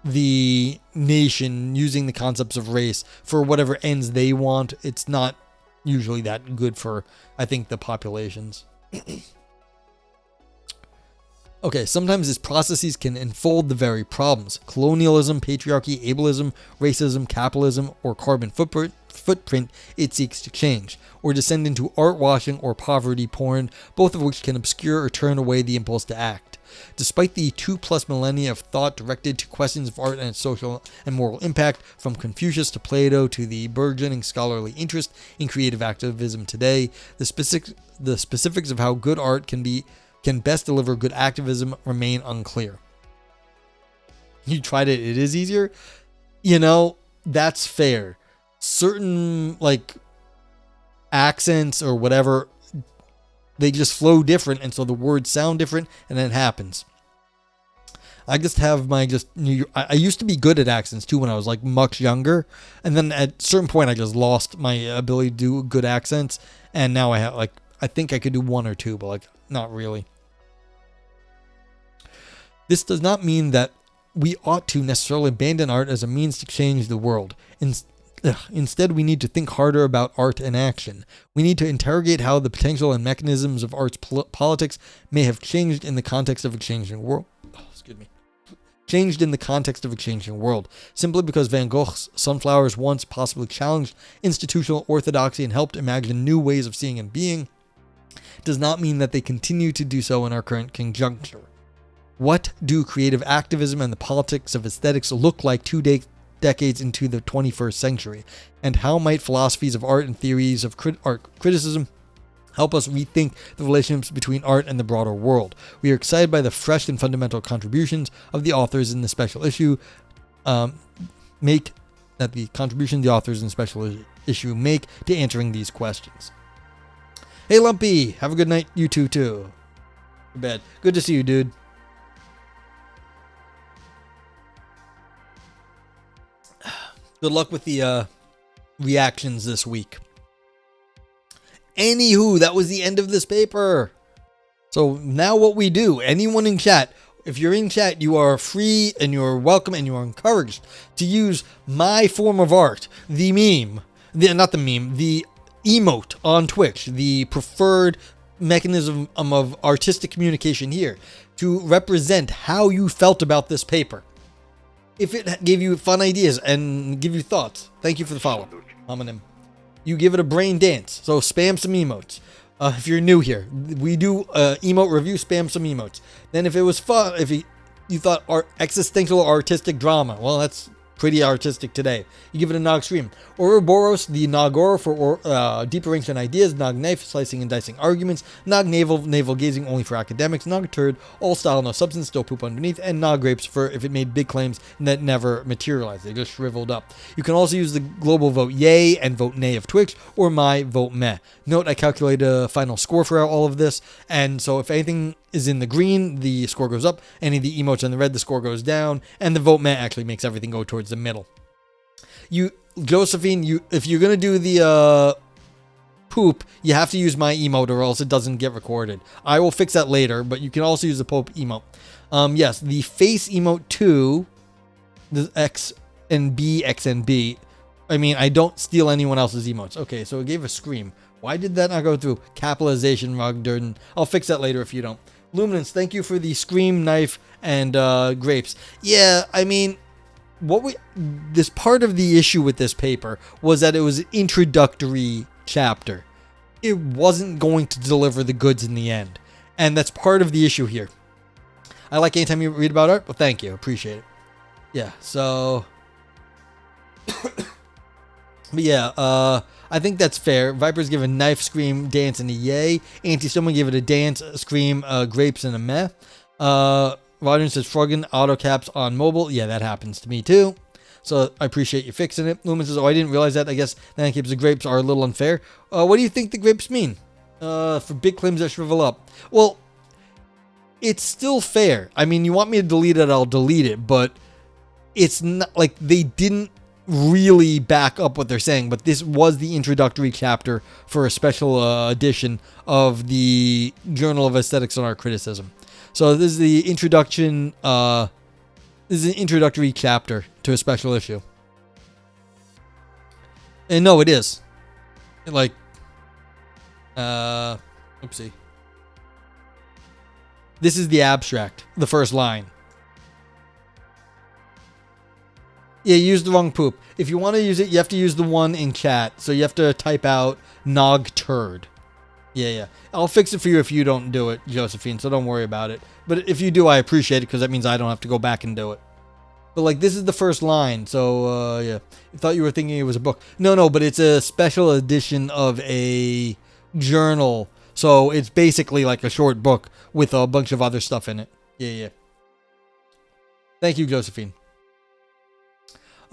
S1: the nation, using the concepts of race for whatever ends they want. It's not usually that good for, I think, the populations. Okay, sometimes these processes can unfold the very problems. Colonialism, patriarchy, ableism, racism, capitalism, or carbon footprint it seeks to change, or descend into art washing or poverty porn, both of which can obscure or turn away the impulse to act. Despite the 2+ millennia of thought directed to questions of art and its social and moral impact, from Confucius to Plato to the burgeoning scholarly interest in creative activism today, the specifics of how good art can best deliver good activism remain unclear. You tried it, it is easier? You know, that's fair. Certain, like, accents or whatever, they just flow different, and so the words sound different, and then it happens. I just have my I used to be good at accents too when I was like much younger, and then at a certain point I just lost my ability to do good accents, and now I have like I think I could do one or two, but like not really. This does not mean that we ought to necessarily abandon art as a means to change the world. Instead, we need to think harder about art and action. We need to interrogate how the potential and mechanisms of art's politics may have changed in the context of a changing world. Changed in the context of a changing world. Simply because Van Gogh's sunflowers once possibly challenged institutional orthodoxy and helped imagine new ways of seeing and being, does not mean that they continue to do so in our current conjuncture. What do creative activism and the politics of aesthetics look like 2 decades into the 21st century? And how might philosophies of art and theories of art criticism help us rethink the relationships between art and the broader world? We are excited by the fresh and fundamental contributions of the authors in the special issue make to answering these questions. Hey Lumpy, have a good night. You too. Good bed. Good to see you, dude. Good luck with the reactions this week. Anywho, that was the end of this paper. So now what we do, anyone in chat, if you're in chat, you are free and you're welcome and you are encouraged to use my form of art, the emote on Twitch, the preferred mechanism of artistic communication here, to represent how you felt about this paper. If it gave you fun ideas and give you thoughts, thank you for the follow. Homonym. You give it a brain dance, so spam some emotes. If you're new here, we do emote review, spam some emotes. Then if it was fun, if you thought existential or artistic drama, well, that's pretty artistic today. You give it a Nog stream. Ouroboros, the Nogoro for deeper ancient ideas. Nog knife, slicing and dicing arguments. Nog navel gazing only for academics. Nog turd, all style no substance, still poop underneath. And Nog grapes for if it made big claims that never materialized. They just shriveled up. You can also use the global vote yay and vote nay of Twitch, or my vote meh. Note, I calculate a final score for all of this, and so if anything is in the green, the score goes up. Any of the emotes in the red, the score goes down. And the vote meh actually makes everything go towards the middle. Josephine, if you're gonna do the poop, you have to use my emote or else it doesn't get recorded. I will fix that later, but you can also use the poop emote. Yes, the face emote 2, the X and B, X and B. I mean, I don't steal anyone else's emotes. Okay, so it gave a scream. Why did that not go through? Capitalization, Rugdurden. I'll fix that later if you don't. Luminance, thank you for the scream, knife, and grapes. Yeah, I mean, this part of the issue with this paper was that it was an introductory chapter. It wasn't going to deliver the goods in the end. And that's part of the issue here. I like anytime you read about art. Well, thank you. Appreciate it. Yeah, so... But yeah, I think that's fair. Vipers give a knife, scream, dance, and a yay. Anti-Someone give it a dance, a scream, grapes, and a meh. Roger says Froggen auto caps on mobile. Yeah, that happens to me too. So I appreciate you fixing it. Lumen says, oh, I didn't realize that. I guess the grapes are a little unfair. What do you think the grapes mean? For big claims that shrivel up. Well, it's still fair. I mean, you want me to delete it, I'll delete it. But it's not like they didn't really back up what they're saying, but this was the introductory chapter for a special edition of the Journal of Aesthetics and Art Criticism. So this is the introduction. This is an introductory chapter to a special issue. And no, it is. Like, oopsie. This is the abstract, the first line. Yeah, you used the wrong poop. If you want to use it, you have to use the one in chat. So you have to type out Nog turd. Yeah. I'll fix it for you if you don't do it, Josephine, so don't worry about it. But if you do, I appreciate it because that means I don't have to go back and do it. But like, this is the first line, so yeah. I thought you were thinking it was a book. No, but it's a special edition of a journal. So it's basically like a short book with a bunch of other stuff in it. Yeah. Thank you, Josephine.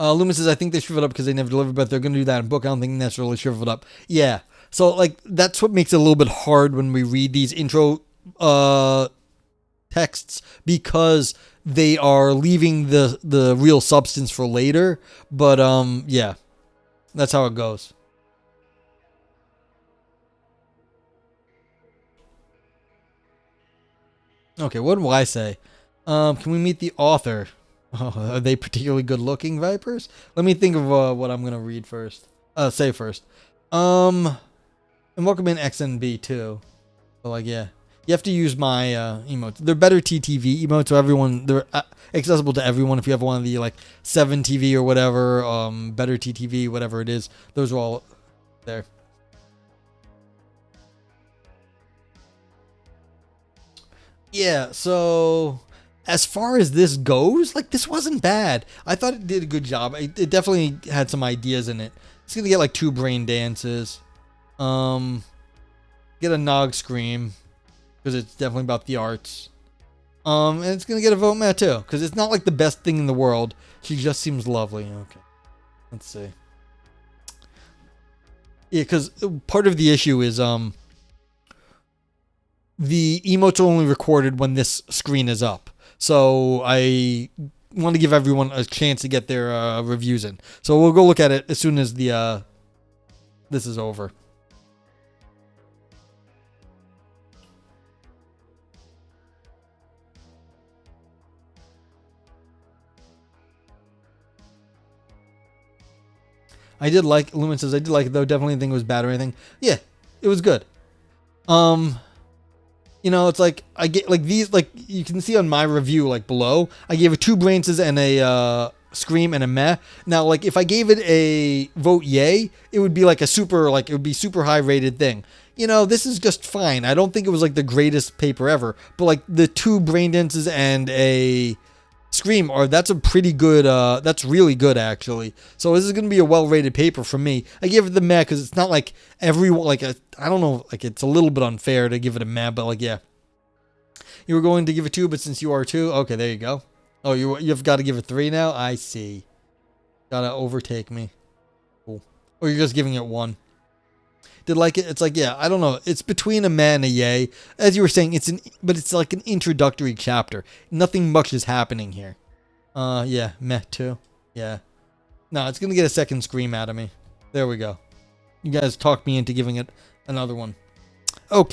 S1: Loomis says, I think they shriveled up because they never delivered, but they're going to do that in book. I don't think that's really shriveled up. Yeah. So, like, that's what makes it a little bit hard when we read these intro texts, because they are leaving the real substance for later. But yeah, that's how it goes. Okay, what do I say? Can we meet the author? Oh, are they particularly good looking vipers? Let me think of what I'm gonna read first. Say first. And welcome in X and B too. So like yeah, you have to use my emotes. They're better TTV emotes, so everyone they're accessible to everyone. If you have one of the like 7TV or whatever, better TTV, whatever it is, those are all there. Yeah, so as far as this goes, like this wasn't bad. I thought it did a good job. It definitely had some ideas in it. It's gonna get like 2 brain dances. Um, get a Nog scream because it's definitely about the arts. And it's gonna get a vote Matt too because it's not like the best thing in the world. She just seems lovely. Okay, let's see. Yeah, because part of the issue is the emotes are only recorded when this screen is up. So I want to give everyone a chance to get their reviews in. So we'll go look at it as soon as the this is over. I did like Lumen says I did like it though. Definitely think it was bad or anything. Yeah, it was good. You know, it's like I get like these like you can see on my review like below. I gave it 2 brainses and a scream and a meh. Now like if I gave it a vote yay, it would be like a super like it would be super high rated thing. You know, this is just fine. I don't think it was like the greatest paper ever, but like the 2 brain dances and a scream or that's a pretty good that's really good actually. So this is going to be a well-rated paper for me. I give it the meh cuz it's not like everyone like I don't know, like it's a little bit unfair to give it a meh, but like yeah. You were going to give it 2, but since you are 2, okay, there you go. Oh, you've got to give it 3 now. I see. Gotta overtake me. Cool. Or you're just giving it 1. Did like it? It's like yeah, I don't know. It's between a meh and a yay. As you were saying, but it's like an introductory chapter. Nothing much is happening here. Yeah, meh too. Yeah. No, it's gonna get a second scream out of me. There we go. You guys talked me into giving it another one. Okay.